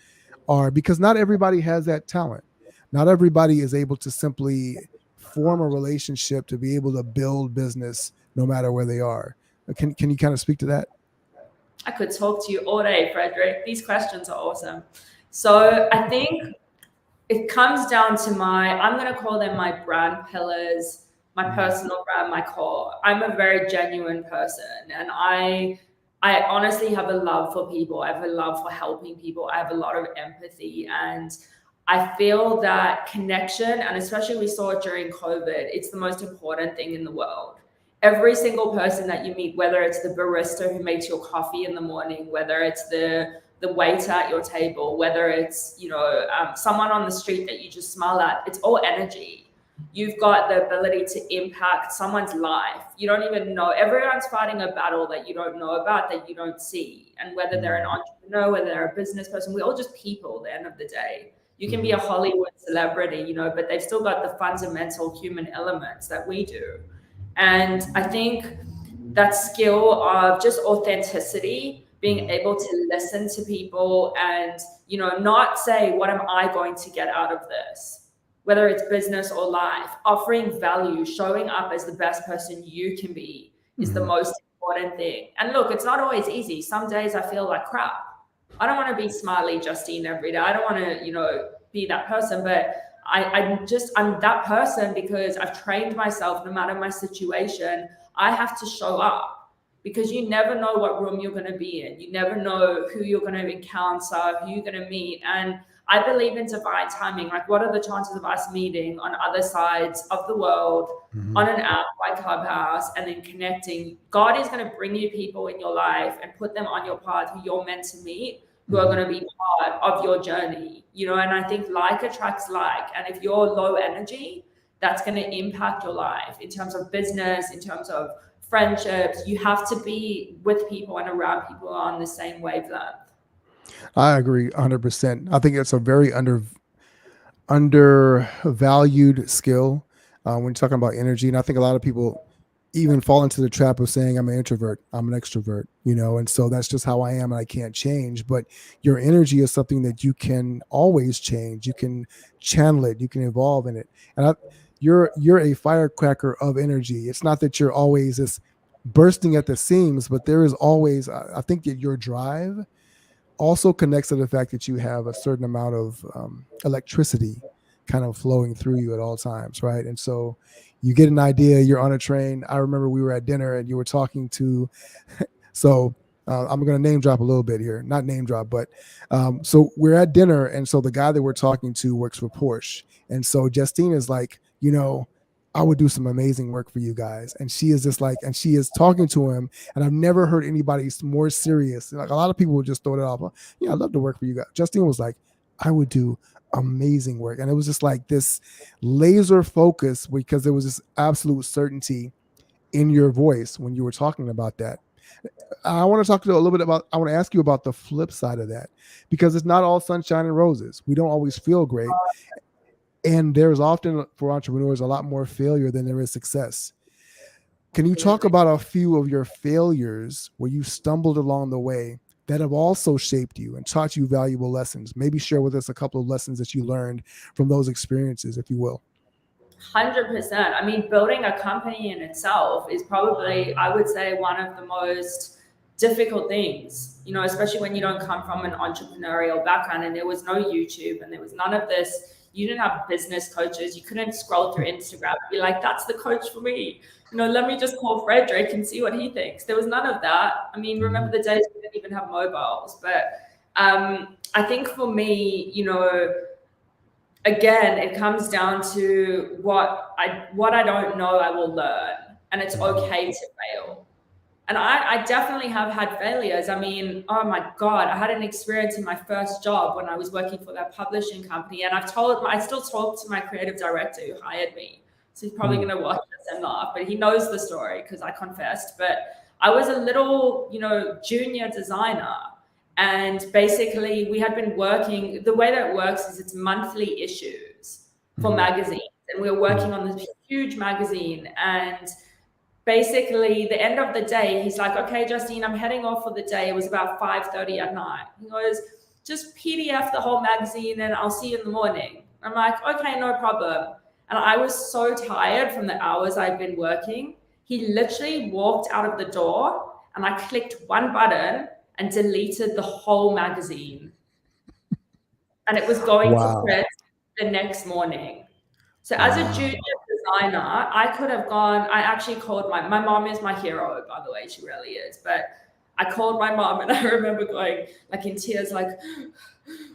are, because not everybody has that talent. Not everybody is able to simply form a relationship to be able to build business no matter where they are. Can you kind of speak to that? I could talk to you all day, Frederick. These questions are awesome. So I think it comes down to I'm going to call them my brand pillars, my Mm-hmm. personal brand, my core. I'm a very genuine person, and I honestly have a love for people. I have a love for helping people. I have a lot of empathy, and I feel that connection, and especially we saw it during COVID, it's the most important thing in the world. Every single person that you meet, whether it's the barista who makes your coffee in the morning, whether it's the waiter at your table, whether it's someone on the street that you just smile at, it's all energy. You've got the ability to impact someone's life. You don't even know. Everyone's fighting a battle that you don't know about, that you don't see. And whether they're an entrepreneur, whether they're a business person, we're all just people at the end of the day. You can be Mm-hmm. a Hollywood celebrity, but they've still got the fundamental human elements that we do. And I think that skill of just authenticity, being Mm-hmm. able to listen to people and, not say, what am I going to get out of this? Whether it's business or life, offering value, showing up as the best person you can be is the Mm-hmm. most important thing. And look, it's not always easy. Some days I feel like crap. I don't want to be smiley Justine every day. I don't want to, be that person, but I'm that person because I've trained myself no matter my situation. I have to show up because you never know what room you're going to be in. You never know who you're going to encounter, who you're going to meet. And I believe in divine timing. Like, what are the chances of us meeting on other sides of the world Mm-hmm. on an app like Clubhouse and then connecting? God is going to bring you people in your life and put them on your path who you're meant to meet, who are Mm-hmm. going to be part of your journey, and I think like attracts like. And if you're low energy, that's going to impact your life in terms of business, in terms of friendships. You have to be with people and around people who are on the same wavelength. I agree 100%. I think it's a very undervalued skill when you're talking about energy. And I think a lot of people even fall into the trap of saying, I'm an introvert, I'm an extrovert, and so that's just how I am and I can't change. But your energy is something that you can always change. You can channel it, you can evolve in it. And you're a firecracker of energy. It's not that you're always just bursting at the seams, but there is always, I think that your drive also connects to the fact that you have a certain amount of electricity kind of flowing through you at all times, right? And so you get an idea, you're on a train. I remember we were at dinner and you were talking to, so I'm going to name drop a little bit here, not name drop, but so we're at dinner. And so the guy that we're talking to works for Porsche. And so Justine is like, I would do some amazing work for you guys. And she is just like, and she is talking to him. And I've never heard anybody more serious. Like a lot of people would just throw it off. Yeah, I'd love to work for you guys. Justine was like, I would do amazing work. And it was just like this laser focus because there was this absolute certainty in your voice when you were talking about that. I want to talk to you a little bit about, I want to ask you about the flip side of that, because it's not all sunshine and roses. We don't always feel great. And there's often for entrepreneurs a lot more failure than there is success. Can you talk about a few of your failures where you stumbled along the way that have also shaped you and taught you valuable lessons? Maybe share with us a couple of lessons that you learned from those experiences, if you will. 100%. I mean, building a company in itself is probably, I would say, one of the most difficult things, especially when you don't come from an entrepreneurial background and there was no YouTube and there was none of this. You didn't have business coaches. You couldn't scroll through Instagram and be like, that's the coach for me. Let me just call Frederick and see what he thinks. There was none of that. I mean, remember the days we didn't even have mobiles. But I think for me, again, it comes down to what I don't know, I will learn. And it's okay to fail. And I definitely have had failures. I mean, oh my God, I had an experience in my first job when I was working for that publishing company. And I still talk to my creative director who hired me. So he's probably going to watch this and laugh, but he knows the story because I confessed. But I was a little, junior designer. And basically we had been working, the way that it works is it's monthly issues for magazines. And we were working on this huge magazine, and basically the end of the day, he's like, okay, Justine, I'm heading off for the day. It was about 5:30 at night. He goes, just PDF the whole magazine and I'll see you in the morning. I'm like, okay, no problem. And I was so tired from the hours I'd been working. He literally walked out of the door and I clicked one button and deleted the whole magazine. And it was going to print the next morning. So as a junior designer, I could have gone, I actually called my mom is my hero, by the way, she really is. But I called my mom and I remember going like in tears, like,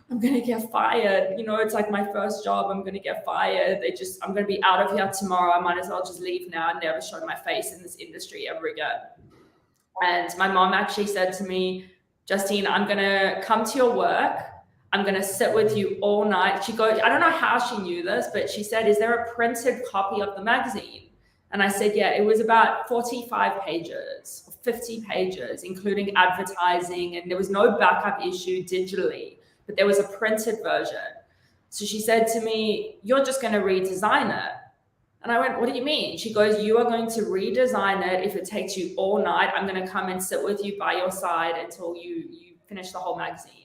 I'm going to get fired. It's like my first job. I'm going to get fired. I'm going to be out of here tomorrow. I might as well just leave now and never show my face in this industry ever again. And my mom actually said to me, Justine, I'm going to come to your work. I'm going to sit with you all night. She goes, I don't know how she knew this, but she said, is there a printed copy of the magazine? And I said, yeah, it was about 45 pages, 50 pages, including advertising. And there was no backup issue digitally, but there was a printed version. So she said to me, you're just going to redesign it. And I went, what do you mean? She goes, you are going to redesign it. If it takes you all night, I'm going to come and sit with you by your side until you finish the whole magazine.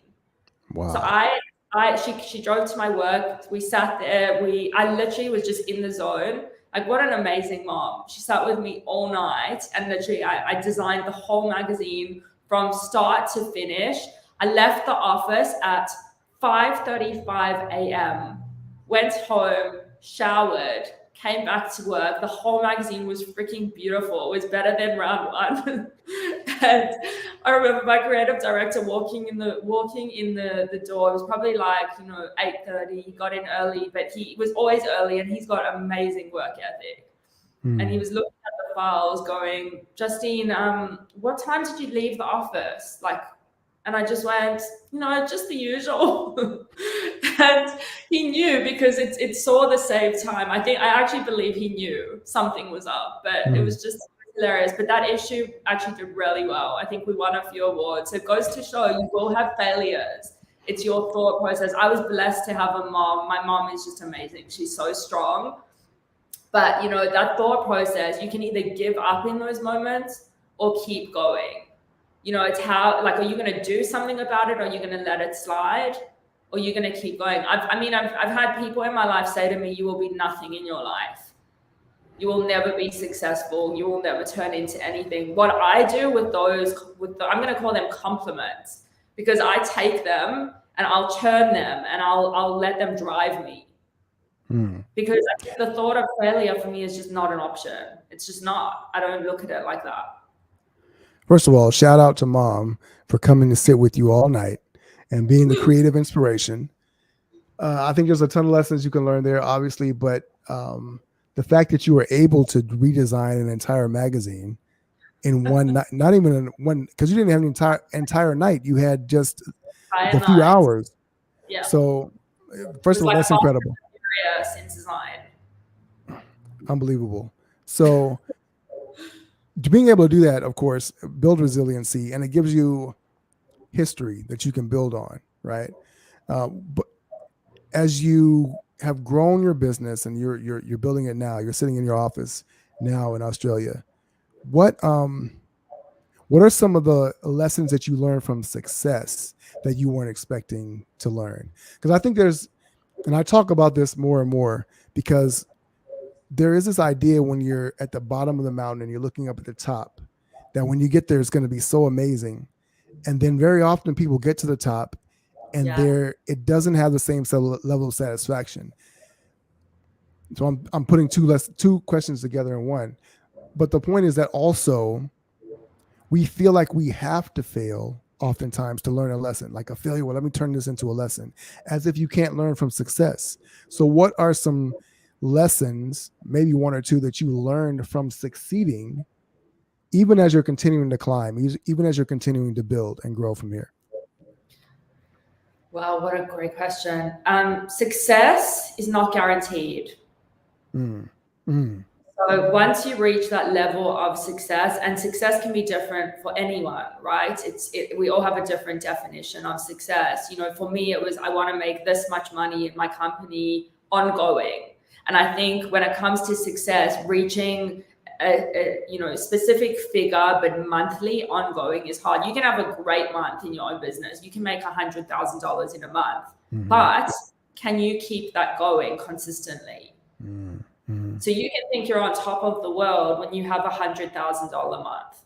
Wow. So she drove to my work. We sat there. I literally was just in the zone. Like, what an amazing mom. She sat with me all night, and literally I designed the whole magazine from start to finish. I left the office at 5:35 a.m., went home, showered, came back to work. The whole magazine was freaking beautiful. It was better than round one. And I remember my creative director walking in the door. It was probably like 8:30. He got in early, but he was always early, and he's got amazing work ethic. And he was looking at the files, going, Justine, what time did you leave the office? And I just went, just the usual. And he knew, because it saw the save time. I actually believe he knew something was up, but it was just hilarious. But that issue actually did really well. I think we won a few awards. So it goes to show you will have failures. It's your thought process. I was blessed to have a mom. My mom is just amazing. She's so strong. But, that thought process, you can either give up in those moments or keep going. It's how, are you going to do something about it, or are you going to let it slide, or you're going to keep going? I've had people in my life say to me, you will be nothing in your life. You will never be successful. You will never turn into anything. What I do with those, I'm going to call them compliments, because I take them and I'll turn them and I'll let them drive me. Because I think the thought of failure for me is just not an option. It's just not. I don't look at it like that. First of all, shout out to Mom for coming to sit with you all night and being the creative inspiration. I think there's a ton of lessons you can learn there, obviously, but the fact that you were able to redesign an entire magazine in one night, not even in one, because you didn't have an entire night. You had just the few hours. Yeah. So, first of all, that's incredible. Since design. Unbelievable. So, being able to do that, of course, build resiliency, and it gives you history that you can build on, right? But as you have grown your business and you're building it now, you're sitting in your office now in Australia. What are some of the lessons that you learned from success that you weren't expecting to learn? Because I think and I talk about this more and more, because there is this idea when you're at the bottom of the mountain and you're looking up at the top, that when you get there, it's going to be so amazing. And then very often people get to the top and it doesn't have the same level of satisfaction. So I'm putting two questions together in one. But the point is that also we feel like we have to fail oftentimes to learn a lesson, like a failure. Well, let me turn this into a lesson, as if you can't learn from success. So what are some lessons, maybe one or two, that you learned from succeeding, even as you're continuing to climb, even as you're continuing to build and grow from here? Wow, what a great question. Success is not guaranteed. So once you reach that level of success, and success can be different for anyone, right? We all have a different definition of success. You know, for me, it was, I want to make this much money in my company ongoing. And I think when it comes to success, reaching a specific figure, but monthly ongoing is hard. You can have a great month in your own business. You can make $100,000 in a month, but can you keep that going consistently? So you can think you're on top of the world when you have $100,000 month,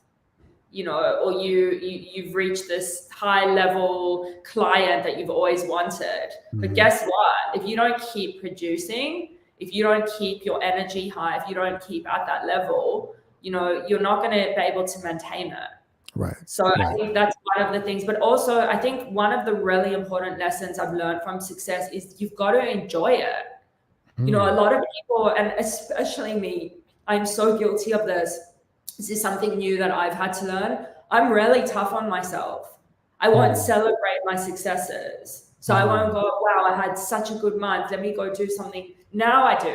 or you've reached this high level client that you've always wanted. But guess what? If you don't keep producing, if you don't keep your energy high, if you don't keep at that level, you're not going to be able to maintain it. Right. So I think that's one of the things. But also, I think one of the really important lessons I've learned from success is you've got to enjoy it. A lot of people, and especially me, I'm so guilty of this. This is something new that I've had to learn. I'm really tough on myself. I won't celebrate my successes. So I won't go, wow, I had such a good month. Let me go do something. Now I do.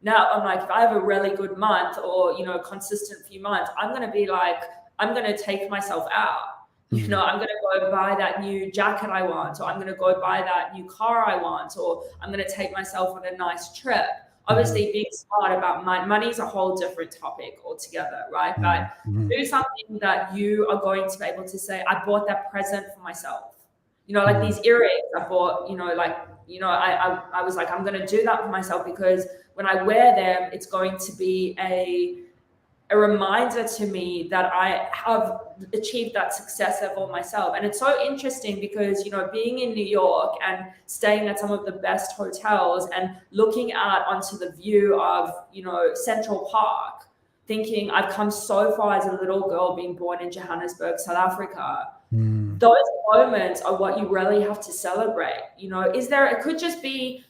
Now I'm like, if I have a really good month or, consistent few months, I'm going to be like, I'm going to take myself out. I'm going to go buy that new jacket I want, or I'm going to go buy that new car I want, or I'm going to take myself on a nice trip. Obviously, being smart about money is a whole different topic altogether, right? But do something that you are going to be able to say, I bought that present for myself. Like these earrings I bought, I was like, I'm going to do that for myself, because when I wear them, it's going to be a reminder to me that I have achieved that success level myself. And it's so interesting because, being in New York and staying at some of the best hotels and looking out onto the view of, Central Park, thinking I've come so far as a little girl being born in Johannesburg, South Africa. Those moments are what you really have to celebrate. It could just be,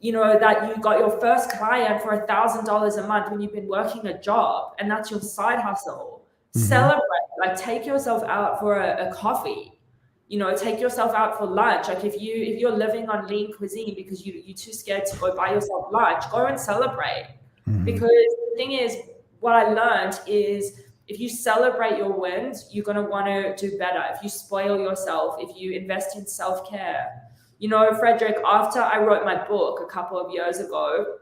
that you got your first client for $1,000 a month when you've been working a job, and that's your side hustle. Celebrate, like take yourself out for a coffee, take yourself out for lunch. Like if you're living on lean cuisine because you're too scared to go buy yourself lunch, go and celebrate. Because the thing is, what I learned is, if you celebrate your wins, you're going to want to do better. If you spoil yourself, if you invest in self-care. Frederick, after I wrote my book a couple of years ago,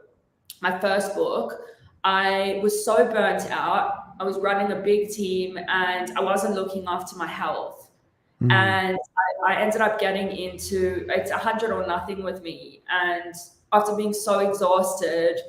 my first book, I was so burnt out. I was running a big team and I wasn't looking after my health. And I ended up getting into, it's 100 or nothing with me. And after being so exhausted,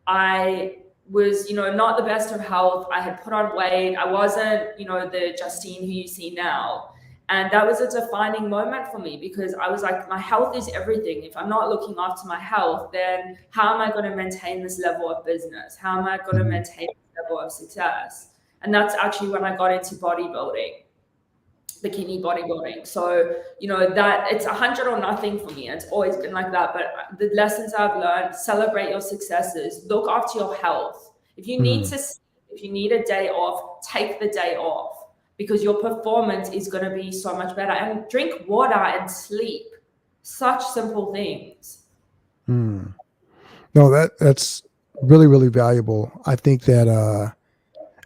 I was, not the best of health. I had put on weight. I wasn't, the Justine who you see now. And that was a defining moment for me because I was like, my health is everything. If I'm not looking after my health, then how am I going to maintain this level of business? How am I going to Mm-hmm. maintain this level of success? And that's actually when I got into bodybuilding, bikini bodybuilding. So, that it's 100 or nothing for me. It's always been like that. But the lessons I've learned: celebrate your successes, look after your health. If you need Mm-hmm. if you need a day off, take the day off, because your performance is going to be so much better. And drink water and sleep. Such simple things. Mm. No, that's really, really valuable. I think that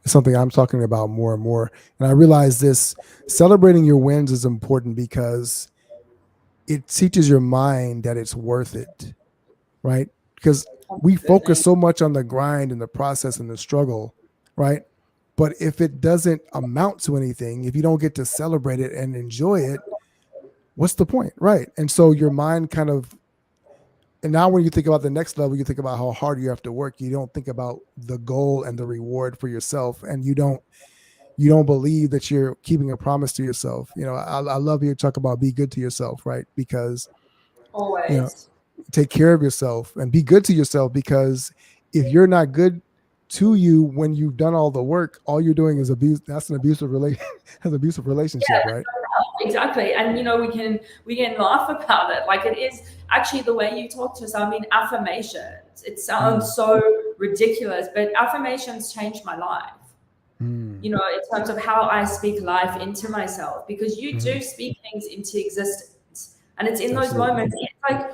it's something I'm talking about more and more. And I realize this: celebrating your wins is important because it teaches your mind that it's worth it, right? Because we focus Absolutely. so much on the grind and the process and the struggle, right? But if it doesn't amount to anything, if you don't get to celebrate it and enjoy it, what's the point, right? And so your mind kind of, and now when you think about the next level, you think about how hard you have to work. You don't think about the goal and the reward for yourself, and you don't believe that you're keeping a promise to yourself. I love you talk about be good to yourself, right? Because you know Always. take care of yourself and be good to yourself, because if you're not good to you when you've done all the work, all you're doing is abuse. That's an abusive relation. Has abusive relationship, right? Exactly. And we can laugh about it. Like, it is actually the way you talk to us. I mean, affirmations. It Mm, sounds so ridiculous, but affirmations changed my life. mm, In terms of how I speak life into myself, because you mm, do speak things into existence. And it's in those absolutely. moments. It's like,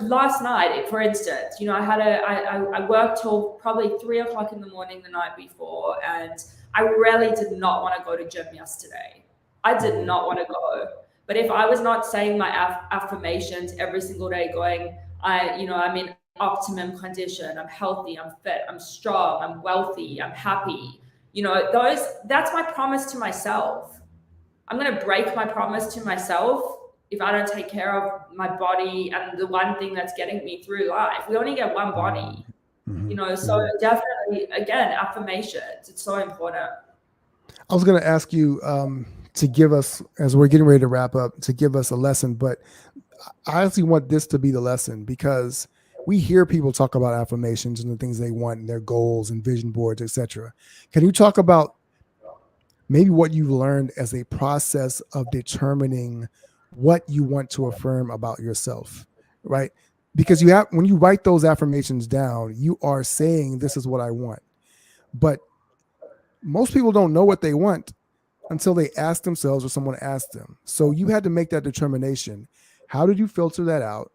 last night, for instance, I worked till probably 3 o'clock in the morning the night before, and I really did not want to go to gym yesterday. I did Mm, not want to go. But if I was not saying my affirmations every single day, going, I'm in optimum condition, I'm healthy, I'm fit, I'm strong, I'm wealthy, I'm happy, that's my promise to myself. I'm going to break my promise to myself if I don't take care of my body and the one thing that's getting me through life. We only get one mm, body, mm, so mm. definitely, again, affirmations, it's so important. I was going to ask you to give us, as we're getting ready to wrap up, to give us a lesson, but I actually want this to be the lesson, because we hear people talk about affirmations and the things they want and their goals and vision boards, etc. Can you talk about maybe what you've learned as a process of determining what you want to affirm about yourself, right? Because when you write those affirmations down, you are saying, this is what I want. But most people don't know what they want until they ask themselves or someone asks them. So you had to make that determination. How did you filter that out?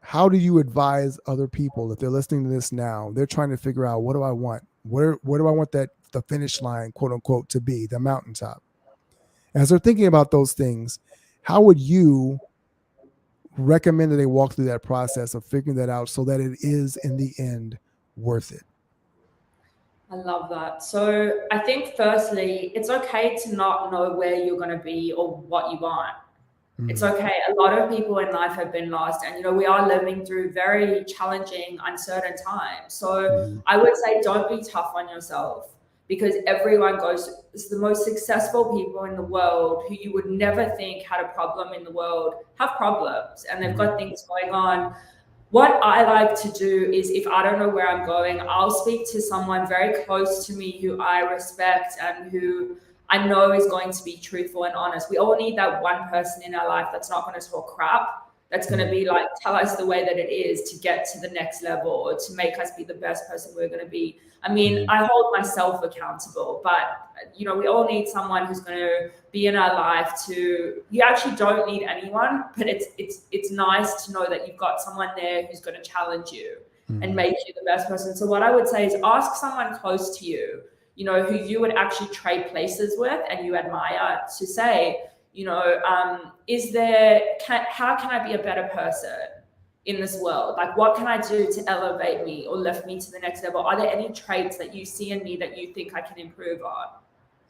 How do you advise other people if they're listening to this now? They're trying to figure out, what do I want? Where do I want that the finish line, quote unquote, to be, the mountaintop? As they're thinking about those things, how would you recommend that they walk through that process of figuring that out so that it is in the end worth it? I love that. So I think firstly, it's okay to not know where you're going to be or what you want. It's Mm, okay. A lot of people in life have been lost, and we are living through very challenging, uncertain times. So mm, I would say, don't be tough on yourself, because everyone goes. It's the most successful people in the world who you would never think had a problem in the world have problems, and they've mm, got things going on. What I like to do is, if I don't know where I'm going, I'll speak to someone very close to me who I respect and who I know is going to be truthful and honest. We all need that one person in our life that's not going to talk crap, that's going to mm, be like, tell us the way that it is to get to the next level or to make us be the best person we're going to be. I mean, mm, I hold myself accountable, but we all need someone who's going to be in our life. You actually don't need anyone, but it's nice to know that you've got someone there who's going to challenge you and mm, make you the best person. So what I would say is, ask someone close to you, who you would actually trade places with and you admire, to say, how can I be a better person in this world? Like, what can I do to elevate me or lift me to the next level? Are there any traits that you see in me that you think I can improve on?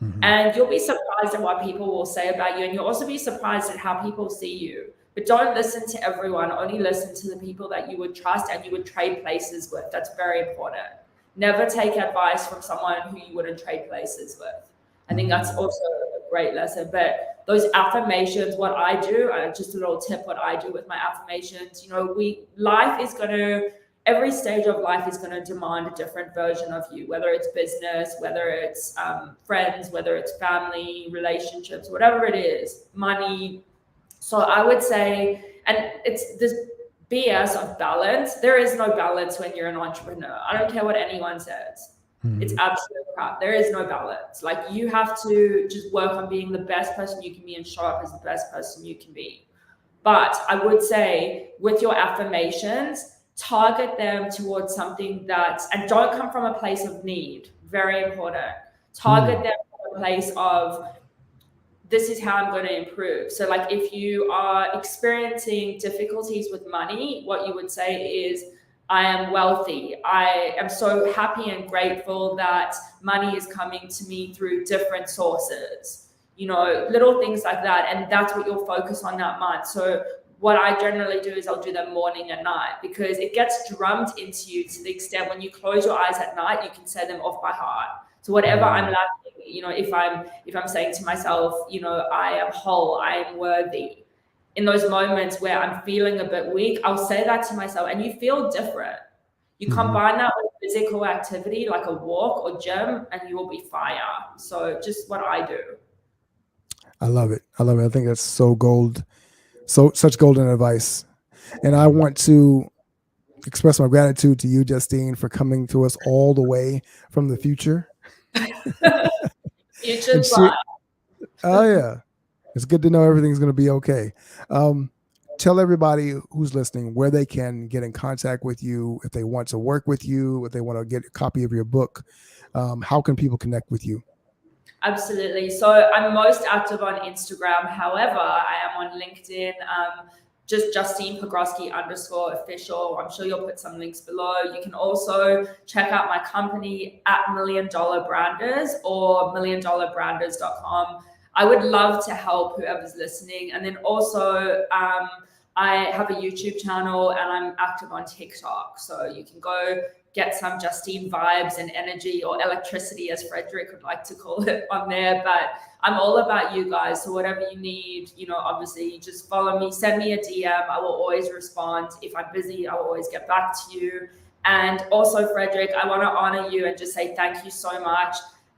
mm. And you'll be surprised at what people will say about you. And you'll also be surprised at how people see you. But don't listen to everyone. Only listen to the people that you would trust and you would trade places with. That's very important. never take advice from someone who you wouldn't trade places with. I think that's also a great lesson. But those affirmations, what I do, just a little tip, what I do with my affirmations, you know, life is going to, every stage of life is going to demand a different version of you, whether it's business, whether it's friends, whether it's family, relationships, whatever it is, money. So I would say, and it's this BS of balance. There is no balance when you're an entrepreneur. I don't care what anyone says. It's absolute crap. There is no balance. Like, you have to just work on being the best person you can be and show up as the best person you can be. But I would say with your affirmations, target them towards something and don't come from a place of need. Very important. Target them from a place of, this is how I'm going to improve. So like, if you are experiencing difficulties with money, what you would say is, I am wealthy. I am so happy and grateful that money is coming to me through different sources, you know, little things like that. And that's what you'll focus on that month. So what I generally do is I'll do them morning and night, because it gets drummed into you to the extent when you close your eyes at night, you can say them off by heart. So whatever I'm lacking, you know, if I'm saying to myself, you know, I am whole, I am worthy, in those moments where I'm feeling a bit weak, I'll say that to myself, and you feel different. You combine that with physical activity like a walk or gym, and you will be fire. So just what I do. I love it. I love it. I think that's such golden advice. And I want to express my gratitude to you, Justine, for coming to us all the way from the future. Future's bright. Oh yeah. It's good to know everything's going to be okay. Tell everybody who's listening where they can get in contact with you, if they want to work with you, if they want to get a copy of your book. How can people connect with you? Absolutely. So I'm most active on Instagram. However, I am on LinkedIn, just Justine Pogroske _official. I'm sure you'll put some links below. You can also check out my company at $1 Million Branders or $1milliondollarbranders.com. I would love to help whoever's listening. And then also, I have a YouTube channel and I'm active on TikTok. So you can go get some Justine vibes and energy, or electricity, as Frederick would like to call it, on there. But I'm all about you guys. So whatever you need, you know, obviously just follow me, send me a DM. I will always respond. If I'm busy, I will always get back to you. And also, Frederick, I want to honor you and just say thank you so much.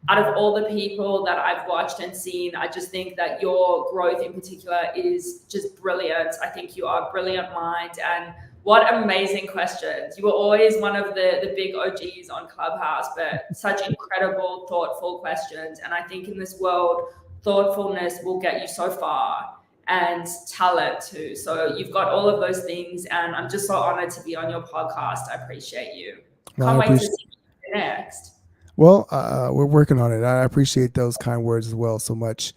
Out of all the people that I've watched and seen, I just think that your growth in particular is just brilliant. I think you are a brilliant mind, and what amazing questions. You were always one of the big OGs on Clubhouse, but such incredible, thoughtful questions. And I think in this world, thoughtfulness will get you so far, and talent too. So you've got all of those things, and I'm just so honored to be on your podcast. I appreciate you. Can't wait to see you next. Well, we're working on it. I appreciate those kind words as well so much.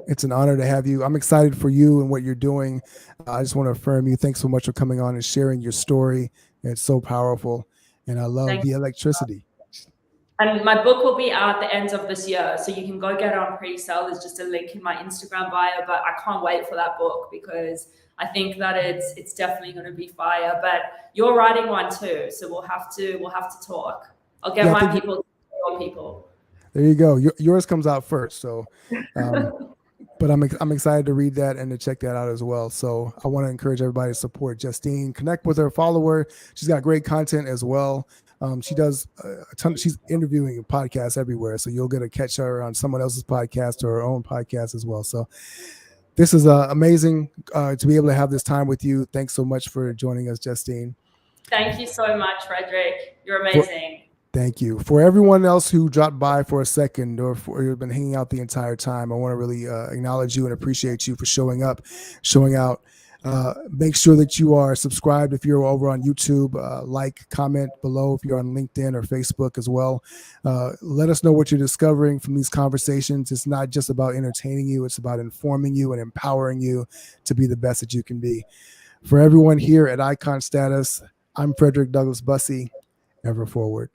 It's an honor to have you. I'm excited for you and what you're doing. I just want to affirm you. Thanks so much for coming on and sharing your story. It's so powerful. And I love the electricity. And my book will be out at the end of this year. So you can go get it on pre-sale. There's just a link in my Instagram bio. But I can't wait for that book, because I think that it's definitely going to be fire. But you're writing one too. So we'll have to talk. I'll get my people to your people. There you go. Yours comes out first. So, but I'm excited to read that and to check that out as well. So I want to encourage everybody to support Justine, connect with her, follow her. She's got great content as well. She does a ton. She's interviewing podcasts everywhere. So you'll get to catch her on someone else's podcast or her own podcast as well. So this is amazing to be able to have this time with you. Thanks so much for joining us, Justine. Thank you so much, Frederick. You're amazing. Thank you. For everyone else who dropped by for a second or you've been hanging out the entire time, I want to really acknowledge you and appreciate you for showing up, showing out. Make sure that you are subscribed if you're over on YouTube. Like, comment below if you're on LinkedIn or Facebook as well. Let us know what you're discovering from these conversations. It's not just about entertaining you. It's about informing you and empowering you to be the best that you can be. For everyone here at Icon Status, I'm Frederick Douglass Bussey. Ever forward.